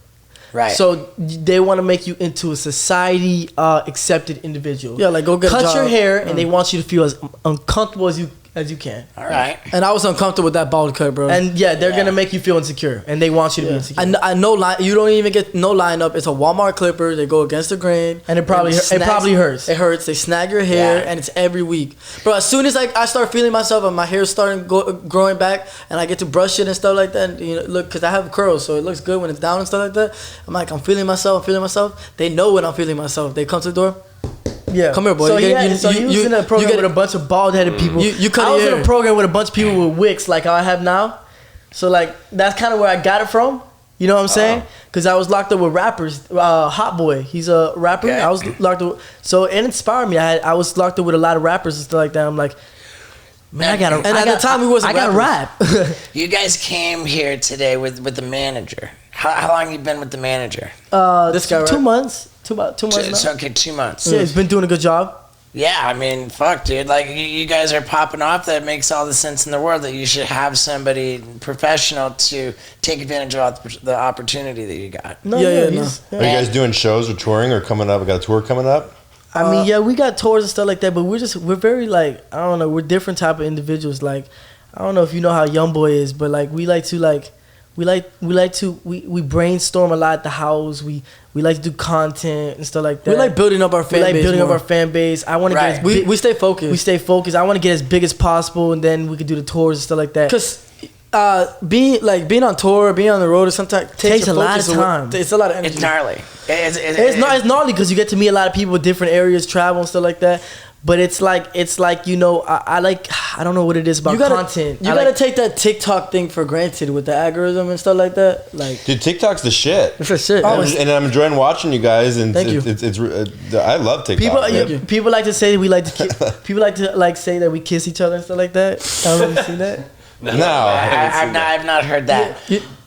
Right. So they want to make you into a society accepted individual. Yeah, like go get a cut job. your hair, and they want you to feel as uncomfortable as you can. All right. And I was uncomfortable with that bald cut, bro. And they're gonna make you feel insecure, and they want you to be insecure. I know you don't even get no lineup. It's a Walmart clipper. They go against the grain, And it probably hurts. It hurts. They snag your hair, Yeah. and it's every week, bro. As soon as I start feeling myself and my hair's starting growing back, and I get to brush it and stuff like that. And, look, because I have curls, so it looks good when it's down and stuff like that. I'm feeling myself. They know when I'm feeling myself. They come to the door. Yeah, Come here, boy. So he was in a program with a bunch of bald-headed people. You cut I was your in hair. a program with a bunch of people with wicks, like how I have now. So like that's kind of where I got it from. You know what I'm saying? Because I was locked up with rappers. Hot Boy, he's a rapper. Okay. I was locked up. So it inspired me. I was locked up with a lot of rappers and stuff like that. I'm like, man, I gotta. And at the time, we wasn't I gotta rappers. rap. You guys came here today with the manager. How long you been with the manager? This guy, right? 2 months. About 2 months now. So, okay, 2 months. Yeah, he's been doing a good job. Yeah, I mean, fuck, dude. Like, you guys are popping off. That makes all the sense in the world that you should have somebody professional to take advantage of the opportunity that you got. No, Yeah, he's- Are you guys doing shows or touring or coming up? We got a tour coming up? I mean, yeah, we got tours and stuff like that, but we're very like, I don't know, we're different type of individuals. Like, I don't know if you know how Young Boy is, but like we brainstorm a lot at the house. We like to do content and stuff like that. We like building up our fan base. We like building up more. our fan base. I want to get as big, We stay focused. we stay focused. I want to get as big as possible, and then we could do the tours and stuff like that. Because being on tour, being on the road, sometimes Takes your a lot focus of away. time. It's a lot of energy. It's gnarly. It's gnarly because you get to meet a lot of people in different areas, travel and stuff like that. But it's like I don't know what it is about content. You gotta take that TikTok thing for granted with the algorithm and stuff like that. Like, Dude, TikTok's the shit. for shit. And I'm enjoying watching you guys, and Thank you. I love TikTok. People like to say people like to say that we kiss each other and stuff like that. I don't know if you see that. No, I've not heard that.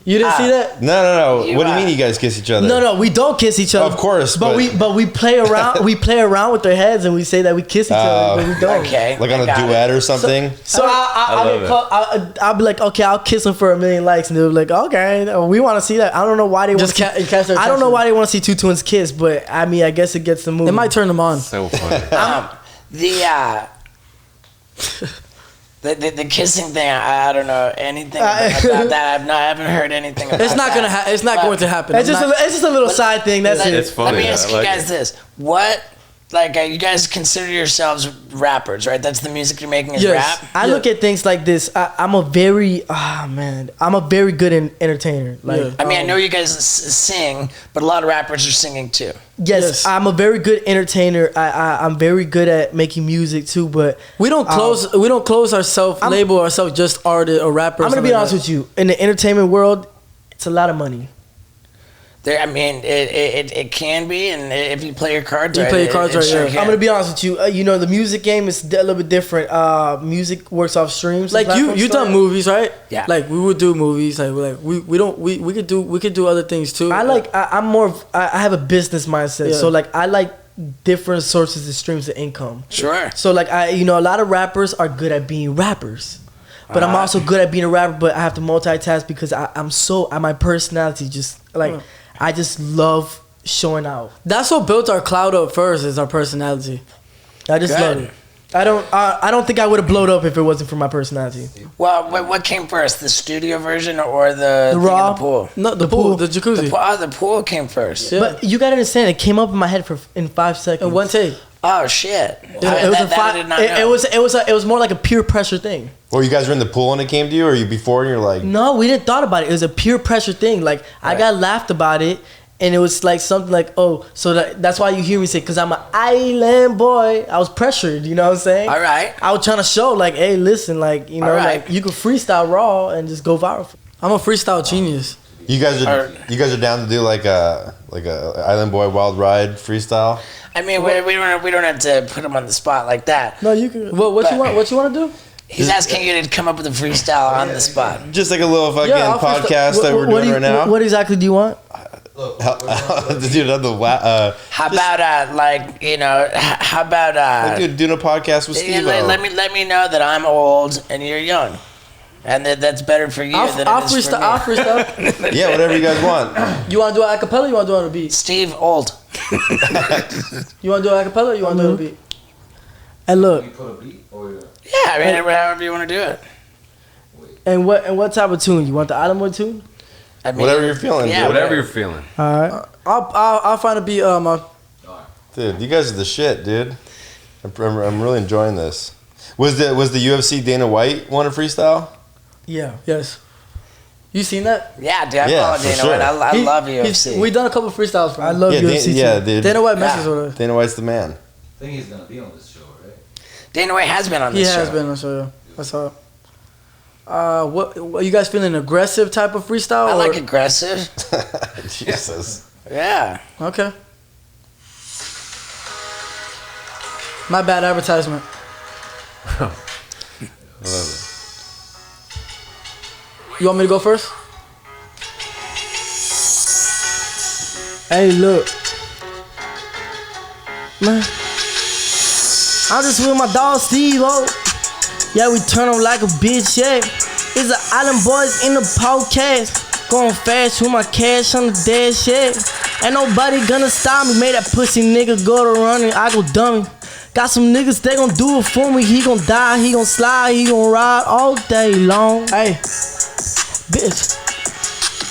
You didn't see that? no. You, What do you mean you guys kiss each other? No, we don't kiss each other. Of course, but we play around. We play around with their heads and we say that we kiss each other, but we don't. Okay. Like on a got duet it. or something. So I'll be like, okay, I'll kiss them for 1 million likes, and they'll be like, okay, we want to see that. I don't know why they want to. catch their I don't know attention. why they want to see two twins kiss, but I mean, I guess it gets them moving. It might turn them on. So funny. The kissing thing, I don't know anything about that. I haven't heard anything about It's not that. gonna. It's not going to happen. It's just a little side thing. That's it. It's funny. Let me ask I you like guys it. this: what, you guys consider yourselves rappers, right? That's the music you're making is Yes. rap. I look at things like this. I'm a very good entertainer. Like, I mean, I know you guys sing, but a lot of rappers are singing too. yes, I'm a very good entertainer. I'm very good at making music too. But We don't close ourselves, label ourselves just artists or rappers. I'm gonna be honest with you. In the entertainment world, it's a lot of money. I mean, it can be, and if you play your cards You right, play your cards it right, sure yeah. can. I'm gonna be honest with you. The music game is a little bit different. Music works off streams. Like and you platforms done like- movies, right? Yeah. Like we would do movies. We could do other things too. I have a business mindset. Yeah. So like I like different sources of streams of income. Sure. So like a lot of rappers are good at being rappers. but I'm also good at being a rapper. But I have to multitask because I'm so my personality just like I just love showing out. That's what built our cloud up first, is our personality. I just love it. I don't think I would have blown up if it wasn't for my personality. Well, what came first, the studio version or the thing in raw the pool? No, the pool, the jacuzzi. The pool came first. Yeah. But you gotta understand, it came up in my head in 5 seconds. In one take. Oh shit! It was more like a peer pressure thing. Or you guys were in the pool and it came to you, or you before and you're like, No, we didn't thought about it. It was a peer pressure thing. Like I got laughed about it, and it was like something like, oh, so that's why you hear me say, because I'm an island boy. I was pressured. You know what I'm saying? All right. I was trying to show like, hey, listen, like you know, like you can freestyle raw and just go viral. I'm a freestyle genius. you guys are down to do like a Island Boy Wild Ride freestyle? I mean, we don't have to put him on the spot like that. No, you can. What you want to do? He's asking you to come up with a freestyle on the spot. Just like a little fucking podcast that we're doing right now. What exactly do you want? Dude, How about like how about dude, doing a podcast with Steve? let me know that I'm old and you're young, and that's better for you than I'll it is for me. I'll freestyle. Yeah, whatever you guys want. You want to do it a cappella or you want to do it on a beat? Steve, old. You want to do it a cappella or you want to do it on a beat? And look, Yeah, I mean, however you want to do it. and what type of tune? You want the Island Boy tune? I mean, Whatever you're feeling, yeah, dude. Whatever you're feeling. All right. I'll find a beat. Dude, you guys are the shit, dude. I'm really enjoying this. Was the UFC Dana White want a freestyle? Yeah. Yes. You seen that? Yeah, dude, I Yeah, follow for Dana sure. White. I love UFC. We done a couple freestyles for him. I love Yeah, UFC yeah, too. dude. Dana White messes with us. Dana White's the man. I think he's gonna be on this show, right? Dana White has been on He this show. has been on the show. Yeah. That's all. What you guys feeling? Aggressive type of freestyle? I or? like aggressive. Jesus. Yeah. Okay. My bad advertisement. I love it. You want me to go first? Hey, look, man. I'm just with my dog Steve. Oh, yeah, we turn him like a bitch. Yeah, it's the Island Boys in the podcast. Going fast with my cash on the dash. Yeah, ain't nobody gonna stop me. Made that pussy nigga go to running. I go dummy. Got some niggas, they gon' do it for me. He gon' die, he gon' slide, he gon' ride all day long. Hey, bitch.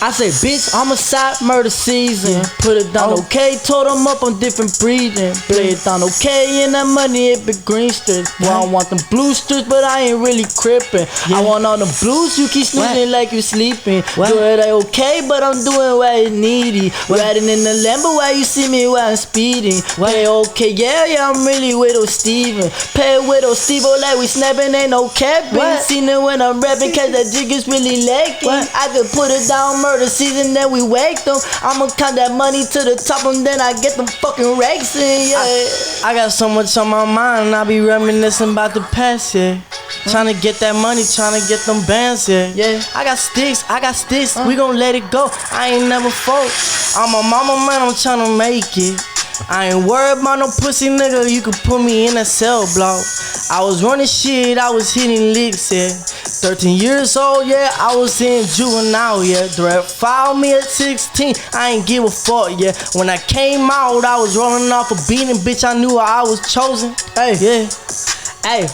I say, bitch, homicide, murder season. Put it down, okay. Told them up on different breathing. Play it down, okay. And that money, it be green strips. Well, I want them blue strips, but I ain't really crippin'. I want all the blues, you keep snoozing like you sleeping. Do it okay, but I'm doing what it needy. Riding in the Lambo while you see me while I'm speeding. Pay okay, yeah, I'm really Widow Steven. Pay Widow Steve, like we snapping, ain't no capping. Seen it when I'm rapping, cause that jig is really lacking. I could put it down, murder season, then we wake them. I'ma count that money to the top, and then I get them fucking racks in, yeah. I got so much on my mind, I be reminiscing about the past, yeah. Tryna get that money, tryna get them bands, yeah. I got sticks, we gon' let it go. I ain't never fold. I'm a mama man, I'm tryna make it. I ain't worried about no pussy nigga, you could put me in a cell block. I was running shit, I was hitting licks, yeah. 13 years old, yeah, I was in juvenile, yeah. Direct filed me at 16, I ain't give a fuck, yeah. When I came out, I was rolling off a beating, bitch, I knew I was chosen. Hey, yeah, hey.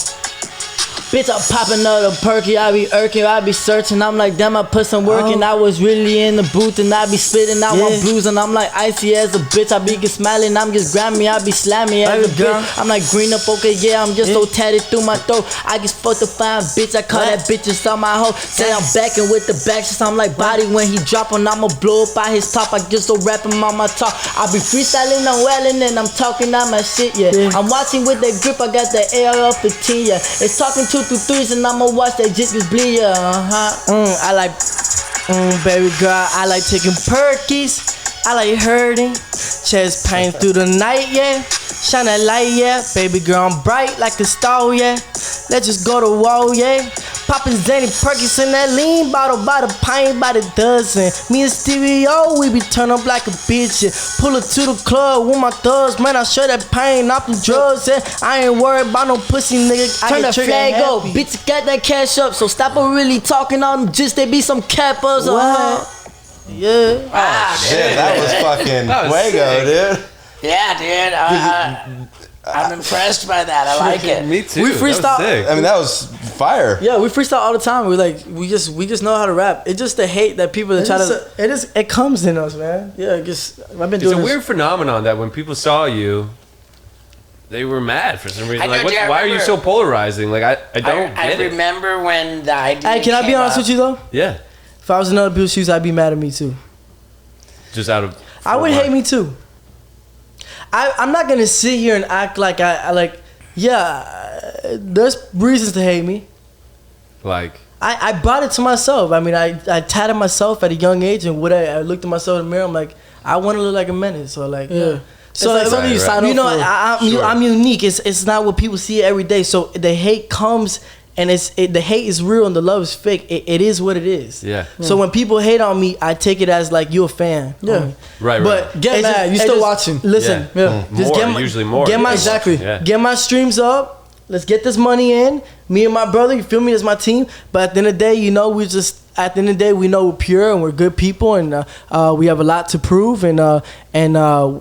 Bitch, I'm popping up a perky, I be irking, I be searching. I'm like, damn, I put some work in. I was really in the booth and I be spitting out my blues. And I'm like, icy as a bitch, I be get smiling. I'm just Grammy, I be slamming as a bitch. I'm like, green up, okay, yeah, I'm just so tatted through my throat. I just fucked a fine bitch, I call that bitch just on my hoe. Say I'm backing with the back shots, I'm like, body when he dropping, I'ma blow up by his top. I just so rapping on my talk. I be freestyling, I'm wailing, and I'm talking out my shit, yeah. I'm watching with that grip, I got the AR-15, yeah. It's talking 2 through 3s, and I'ma watch that jit just bleed, yeah. I like, baby girl, I like taking perkies. I like hurting, chest pain through the night, yeah. Shine that light, yeah. Baby girl, I'm bright like a star, yeah. Let's just go to war, yeah. Poppin' Zanny Perkins in that lean bottle by the pint by the dozen. Me and Stereo, we be turn up like a bitch. Pull it to the club with my thugs, man. I show that pain off them drugs. I ain't worried about no pussy, nigga. Turn the flag up, bitch, got that cash up. So stop really talking on them, just they be some cappers. Yeah. Shit, that was fucking fuego, dude. Yeah, dude. I'm impressed by that. I like it. Me too. We freestyle. That was sick. I mean, that was fire. Yeah, we freestyle all the time. We just know how to rap. It's just the hate that people that try to. It comes in us, man. Yeah, I guess I've been It's doing a this. weird phenomenon that when people saw you, they were mad for some reason. I Like, know, dude, I why are you remember- so polarizing? Like, I don't I get it. remember when the idea. Hey, can I be came honest up. with you though? Yeah, If I was in other people's shoes, I'd be mad at me too. just out of. I would hate me too. I'm not gonna sit here and act like I like. Yeah, there's reasons to hate me. Like, I brought it to myself. I mean, I tatted myself at a young age, and I looked at myself in the mirror. I'm like, I want to look like a menace. So like, Yeah. So It's like something you sign you up know, for. Sure. I'm unique. It's not what people see every day. So the hate comes, and the hate is real, and the love is fake. It is what it is. yeah. So when people hate on me, I take it as like you a fan. Yeah. homie. Right, But Get it's mad. You it's still watching. Listen, Yeah. just More, usually more. Get my Exactly. Yeah. Get my streams up. Let's get this money in. Me and my brother, you feel me? That's my team. But at the end of the day, you know, we know we're pure and we're good people, and we have a lot to prove, and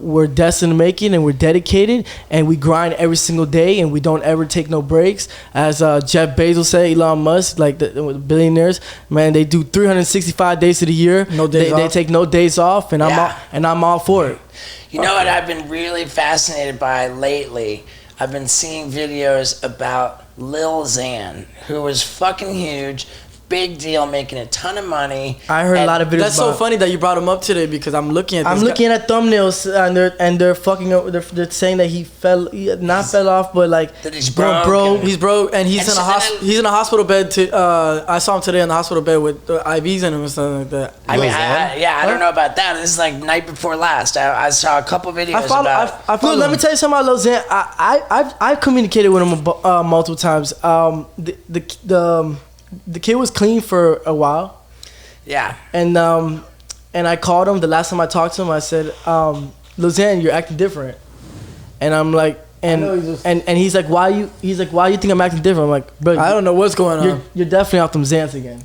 we're destined to make it, and we're dedicated, and we grind every single day, and we don't ever take no breaks. As Jeff Bezos said, Elon Musk, like the billionaires, man, they do 365 days of the year. No days They off. take no days off, and Yeah. I'm all for it. You know what I've been really fascinated by lately? I've been seeing videos about Lil Xan, who was fucking huge, big deal, making a ton of money. I heard a And lot of videos. That's so about- funny that you brought him up today because I'm looking at. I'm this looking at thumbnails and they're fucking up. They're saying that he fell off, but like That he's going broke. He's broke and he's And in so a then he's in a hospital bed. I saw him today in the hospital bed with IVs in him and stuff like that. I mean, Lil Xan? I don't know about that. This is like night before last. I saw a couple videos about. I follow. Let me tell you something about Lil Xan. I've communicated with him multiple times. The kid was clean for a while. Yeah. And I called him the last time I talked to him. I said, Lil Xan, you're acting different. And I'm like, and he's like, why you think I'm acting different? I'm like, bro, I don't know what's going on. you're definitely off them Xans again.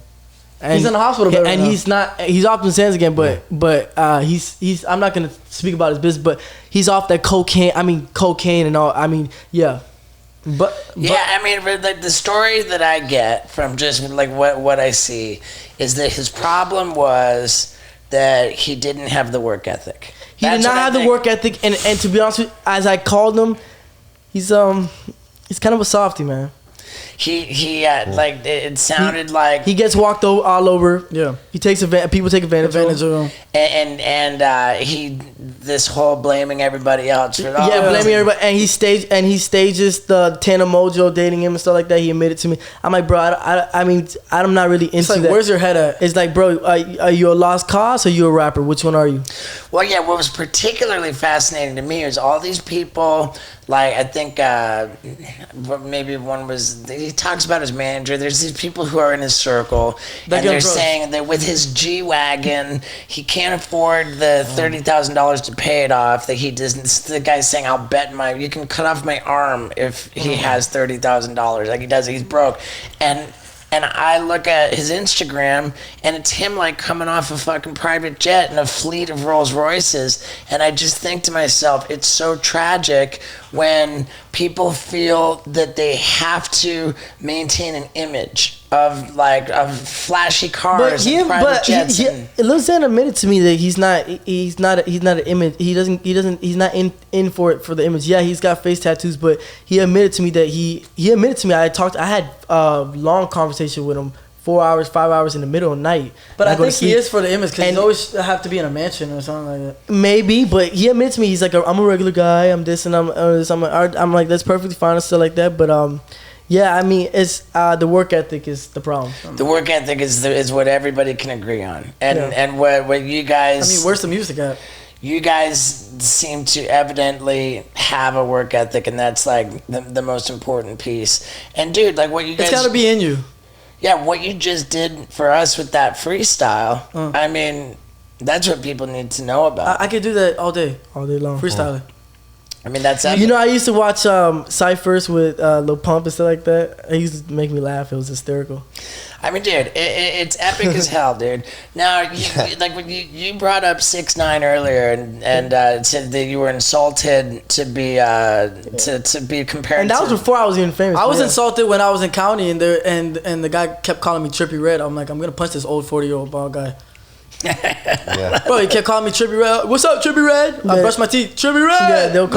And He's in the hospital bed right and now. he's off them Xans again, but he's I'm not gonna speak about his business, but he's off that cocaine and all. I mean, yeah. But Yeah, I mean, but like the story that I get from just like what I see is that his problem was that he didn't have the work ethic. he did That's not what I have the think. work ethic, and to be honest with you, as I called him, he's kind of a softie, man. He like it sounded like He gets walked all over. Yeah. He takes people take advantage Advantage of him. of him. and he this whole blaming everybody else for all Yeah, blaming everybody, and he stages the Tana Mojo dating him and stuff like that. He admitted to me. I'm like, bro, I mean, I'm not really into It's like, that. where's your head at? It's like, bro, are you a lost cause or you a rapper? Which one are you? Well, yeah, what was particularly fascinating to me is all these people, like, I think maybe one was, he talks about his manager. There's these people who are in his circle, That and get they're drugs. saying that with his G-Wagon, he can't afford the $30,000 to pay it off, that he doesn't, the guy's saying, I'll bet you can cut off my arm if he has $30,000. Like, he does, he's broke. And I look at his Instagram, and it's him like coming off a fucking private jet and a fleet of Rolls Royces, and I just think to myself, it's so tragic when people feel that they have to maintain an image of flashy cars and private jets. Lil Xan admitted to me that he's not an image. He's not in for it for the image. Yeah, he's got face tattoos, but he admitted to me that he admitted to me. I had a long conversation with him, 4 hours, 5 hours in the middle of the night. But I go to think he sleep. is for the image because And- he always have to be in a mansion or something like that. Maybe, but he admits to me, he's like, I'm a regular guy. I'm this and I'm this. I'm like, that's perfectly fine and stuff like that. But yeah, I mean, it's the work ethic is the problem. The work ethic is what everybody can agree on, and Yeah. and what you guys. I mean, where's the music at? You guys seem to evidently have a work ethic, and that's like the most important piece. And dude, like what you guys. It's got to be in you. Yeah, what you just did for us with that freestyle, I mean, that's what people need to know about. I could do that all day long. freestyling. I mean, that's You know, I used to watch Cyphers with Lil Pump and stuff like that. It used to make me laugh. It was hysterical. I mean, dude, it's epic as hell, dude. Now, like when you brought up 6ix9ine earlier and said that you were insulted to be compared. And that was before I was even famous. I was insulted when I was in county, and the guy kept calling me Trippy Red. I'm like, I'm gonna punch this old 40-year-old bald guy. Bro, he kept calling me Trippy Red. What's up, Trippy Red? I brush my teeth. Trippy Red. Yeah, they'll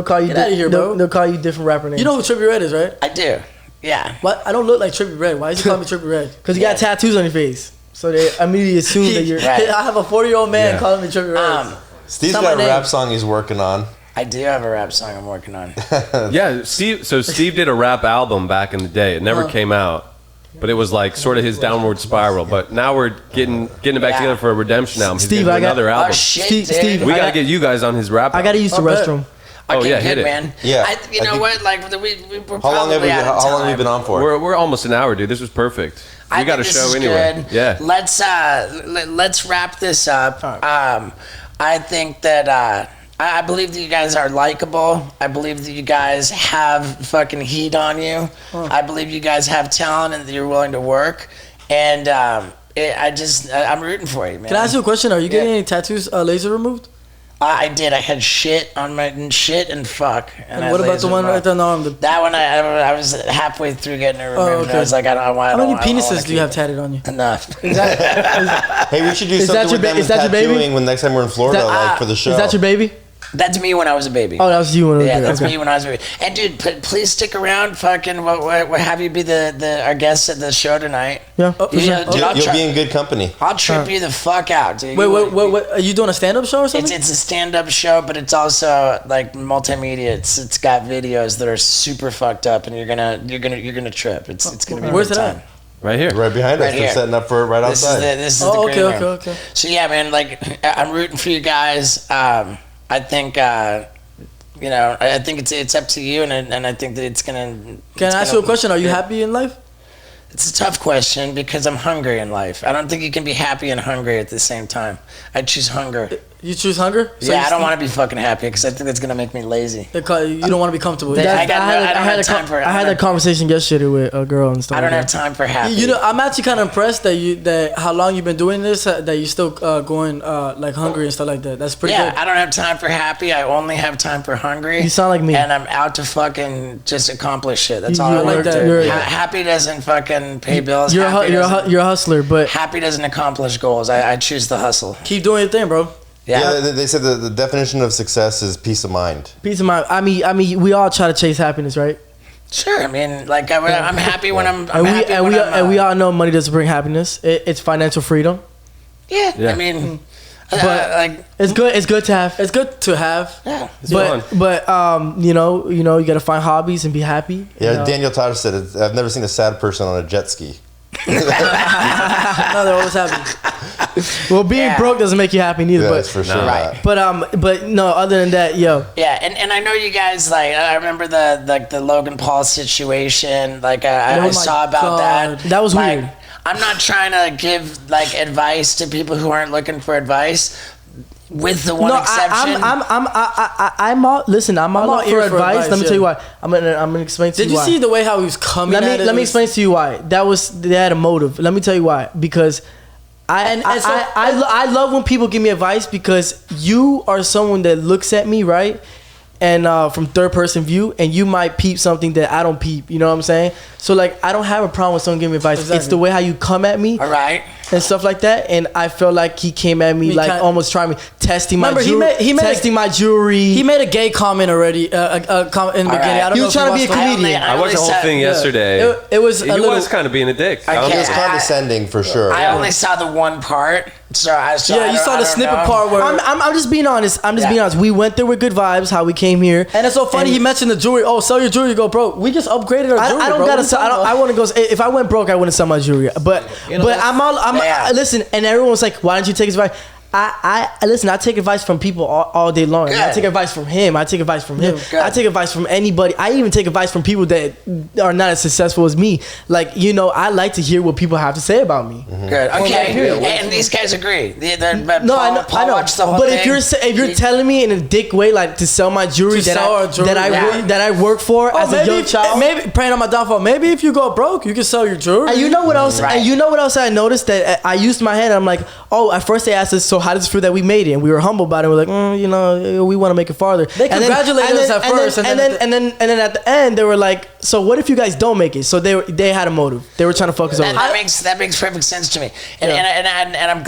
call you. Get out of here, bro. They'll call you different rapper names. You know who Trippy Red is, right? I do. Yeah. What? I don't look like Trippy Red. Why is he calling me Trippy Red? Because you got tattoos on your face, so they immediately assume that you're. Right. I have a 40-year-old man calling me Trippy Red. Steve's not got my a name. rap song he's working on. I do have a rap song I'm working on. Yeah, Steve. So Steve did a rap album back in the day. It never came out, but it was like sort of his downward spiral. But now we're getting it back together for a redemption album. He's Steve, gonna do I got- another album. Oh shit, Steve, dude. Steve, We gotta get you guys on his rap. I gotta use the restroom. Oh Okay, yeah, good, hit it. man. Yeah. You know think- what? Like we're How long have probably out of How long have time. you been on for? We're almost an hour, dude. This was perfect. I You got a think this show is anyway. good. Yeah. Let's wrap this up. I think that I believe that you guys are likable. I believe that you guys have fucking heat on you. I believe you guys have talent and that you're willing to work. And I'm rooting for you, man. Can I ask you a question? Are you getting any tattoos laser removed? I did. I had shit on my shit and fuck. And I What about the lasered one my- right there on the arm? That one, I was halfway through getting it removed. And I okay. was like, I don't want. How many I don't wanna penises do you keep have it. tatted on you? Enough. Hey, we should do Is that something your with them is that your baby? tattooing when next time we're in Florida, like for the show. Is that your baby? That's me when I was a baby. Oh, that was you when I was Yeah, there. that's Okay. me when I was a baby. And dude, please stick around. Fucking, what have you be our guest at the show tonight? Yeah. You know, dude, You'll be in good company. I'll trip you the fuck out, dude. Wait, are you doing a stand-up show or something? It's a stand-up show, but it's also like multimedia. It's got videos that are super fucked up, and you're gonna trip. It's gonna be. Where's a good it time. at? Right here. Right behind Right us. They're here. setting up for it right This is outside. this is the Oh, green okay. room. So yeah, man, like I'm rooting for you guys. I think I think it's up to you, and I think that it's gonna. Can I ask you a question? Are you happy in life? It's a tough question because I'm hungry in life. I don't think you can be happy and hungry at the same time. I choose hunger. You choose hunger? So Yeah, I don't want to be fucking happy because I think that's gonna make me lazy. You don't want to be comfortable. That- Yeah. I don't have time for it. I had that conversation yesterday with a girl and stuff. I don't like have time for happy. You know, I'm actually kind of impressed that how long you've been doing this, that you still going like hungry and stuff like that. That's pretty Yeah, good. I don't have time for happy. I only have time for hungry. You sound like me. And I'm out to fucking just accomplish shit. That's You- all I you're like like to that. do. You're- Happy doesn't fucking pay bills. You're Happy doesn't- a hustler, but Happy doesn't accomplish goals. I choose the hustle. Keep doing your thing, bro. Yeah. They said the definition of success is peace of mind. peace of mind. I mean, we all try to chase happiness, right? Sure. I mean, like I'm happy when I'm. And we happy we all know money doesn't bring happiness. It's financial freedom. Yeah. Yeah. I mean, But- like It's good. It's good to have. It's good to have. yeah. fun. But you gotta find hobbies and be happy. Yeah, you know? Daniel Totter said it. I've never seen a sad person on a jet ski. No, they're always happy. Well, being Yeah. broke doesn't make you happy neither. Yeah, but that's for sure. Right. but no. Other than that, yo, Yeah, and I know you guys like. I remember the Logan Paul situation. Like I Oh my saw about God. that. That was Like, weird. I'm not trying to give like advice to people who aren't looking for advice. With the one no, exception. I'm all. Listen, I'm all all up for ear for advice. advice, Let me yeah. tell you why. I'm gonna explain to Did you why. see the way how he was coming Let at it? me It was- explain to you why. They had a motive. Let me tell you why. Because I love when people give me advice because you are someone that looks at me, right? And from third person view, and you might peep something that I don't peep. You know what I'm saying? So like, I don't have a problem with someone giving me advice. It's Exactly. the way how you come at me All right. and stuff like that. And I felt like he came at me like kinda- almost trying me, testing my Remember, he jewelry, made a- testing my jewelry. He made a gay comment already a comment in the All beginning. right. I don't He know was if you trying to be a watched it. comedian. I watched the whole saw- thing yesterday. It was a He little. was kind of being a dick. Okay. It was I- condescending for sure. I only saw the one part, so I saw. Yeah, you saw the snippet part where. I'm just being honest. Yeah. Being honest. We went there with good vibes. How we came here, and it's so funny. And- He mentioned the jewelry. Oh, sell your jewelry. You go, bro. We just upgraded our jewelry. I don't bro. gotta What sell. are you talking I about? want to go. If I went broke, I wouldn't sell my jewelry. But You know, I'm Yeah. listen. And everyone's like, "Why don't you take his advice?" I listen. I take advice from people all day long. Good. I take advice from him. I take advice from him. Good. I take advice from anybody. I even take advice from people that are not as successful as me. Like, you know, I like to hear what people have to say about me. Good. Okay. And these guys agree. No, I know. Paul watched the whole but thing. if you're telling me in a dick way, like to sell my jewelry To sell our jewelry, that I work for as a young child. Maybe praying on my downfall. Maybe if you go broke, you can sell your jewelry. And you know what else? Right. And you know what else I noticed that I used my hand. And I'm like, oh, at first they asked us, so how does it feel that we made it? And we were humble about it. We're like, you know, we want to make it farther. They congratulated us at first, and then at the end they were like, so what if you guys don't make it? So they had a motive. They were trying to focus on. That makes perfect sense to me. And I'm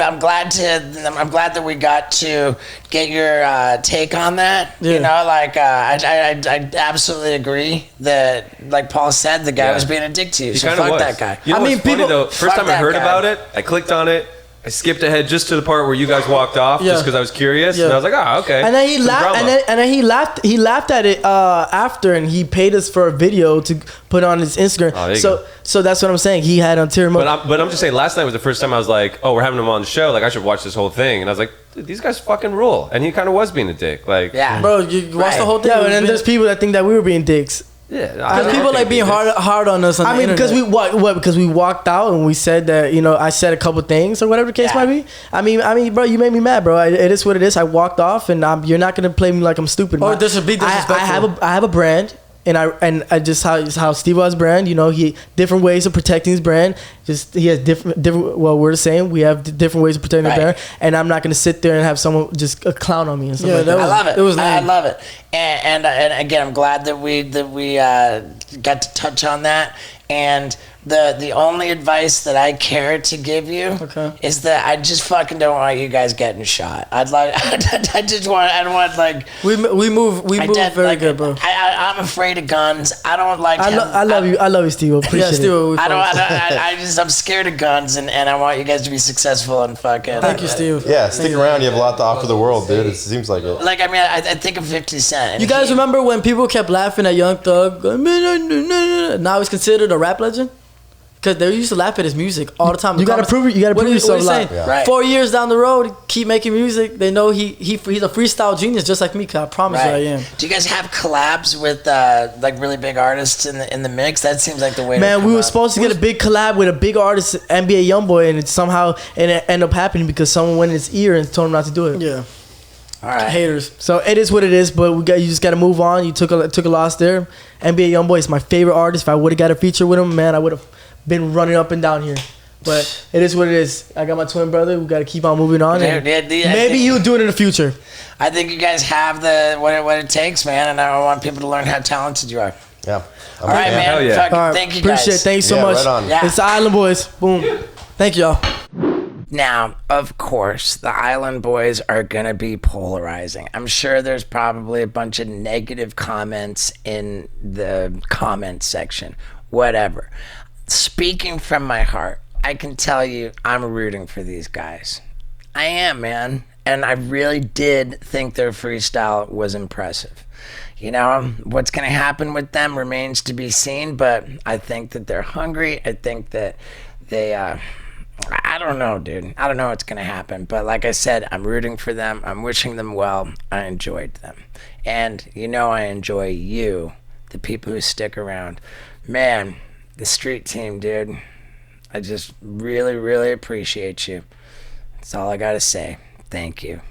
glad that we got to get your take on that. Yeah. You know, like I absolutely agree that, like Paul said, the guy was being a dick to you. He So kind of fuck was. that guy. You know what's funny though? First fuck time I that heard guy. about it, I clicked on it. I skipped ahead just to the part where you guys walked off, Yeah. just because I was curious, Yeah. and I was like, "Oh, okay." And then he Some laughed. drama. And then he laughed. He laughed at it after, and he paid us for a video to put on his Instagram. Oh, there you so go. so that's what I'm saying. He had ulterior motive. But I'm just saying, last night was the first time I was like, "Oh, we're having him on the show. Like, I should watch this whole thing." And I was like, "Dude, these guys fucking rule." And he kind of was being a dick. Like, Yeah. Bro, you watch Right. the whole thing. Yeah, and then there's people that think that we were being dicks. yeah. Because people like being hard on us. On I the mean, because internet. because we walked out and we said that, you know, I said a couple things or whatever the case Yeah. might be. I mean, bro, you made me mad, bro. It is what it is. I walked off, and you're not gonna play me like I'm stupid. Or My- be disrespectful. I have a brand. And I just how Steve was brand, you know, he different ways of protecting his brand. Just he has different. Well, we're the same. We have different ways of protecting Right. our brand, and I'm not gonna sit there and have someone just a clown on me and stuff Yeah, like that that. was- I love it. it was I lame. love it. And again, I'm glad that we got to touch on that. And the only advice that I care to give you is that I just fucking don't want you guys getting shot. I don't want like we move very like, good, bro. I'm afraid of guns. I don't like. I love you, Steve. Appreciate Yeah, it. Steve. I'm scared of guns, and I want you guys to be successful and fucking. Thank you, Steve. Yeah, stick around. You have a lot to offer the world, dude. It seems like it. Like I mean, I think of 50 Cent. and You guys he- remember when people kept laughing at Young Thug? Going, now he's considered a rap legend? Because they used to laugh at his music all the time. You gotta prove it. You gotta prove yourself live. Yeah. Right. 4 years down the road, keep making music. They know he's a freestyle genius, just like me. 'Cause I promise you, I am. Do you guys have collabs with like really big artists in the mix? That seems like the way. Man, to we come were up. supposed to get a big collab with a big artist, NBA YoungBoy, and it ended up happening because someone went in his ear and told him not to do it. Yeah, All right. haters. So it is what it is, but you just got to move on. You took a loss there. NBA YoungBoy is my favorite artist. If I would have got a feature with him, man, I would have been running up and down here. But it is what it is. I got my twin brother. We got to keep on moving on. And maybe you'll do it in the future. I think you guys have what it takes, man, and I want people to learn how talented you are. Yeah. All right, man. Hell yeah. Fuck, All right, thank you appreciate guys. it. Thank you so Yeah, much. right on. Yeah. It's the Island Boys. Boom. Thank y'all. Now, of course, the Island Boys are going to be polarizing. I'm sure there's probably a bunch of negative comments in the comment section. Whatever. Speaking from my heart, I can tell you I'm rooting for these guys. I am, man. And I really did think their freestyle was impressive. You know, what's going to happen with them remains to be seen, but I think that they're hungry. I think that they, I don't know, dude. I don't know what's going to happen. But like I said, I'm rooting for them. I'm wishing them well. I enjoyed them. And you know I enjoy you, the people who stick around. Man, the street team, dude. I just really, really appreciate you. That's all I got to say. Thank you.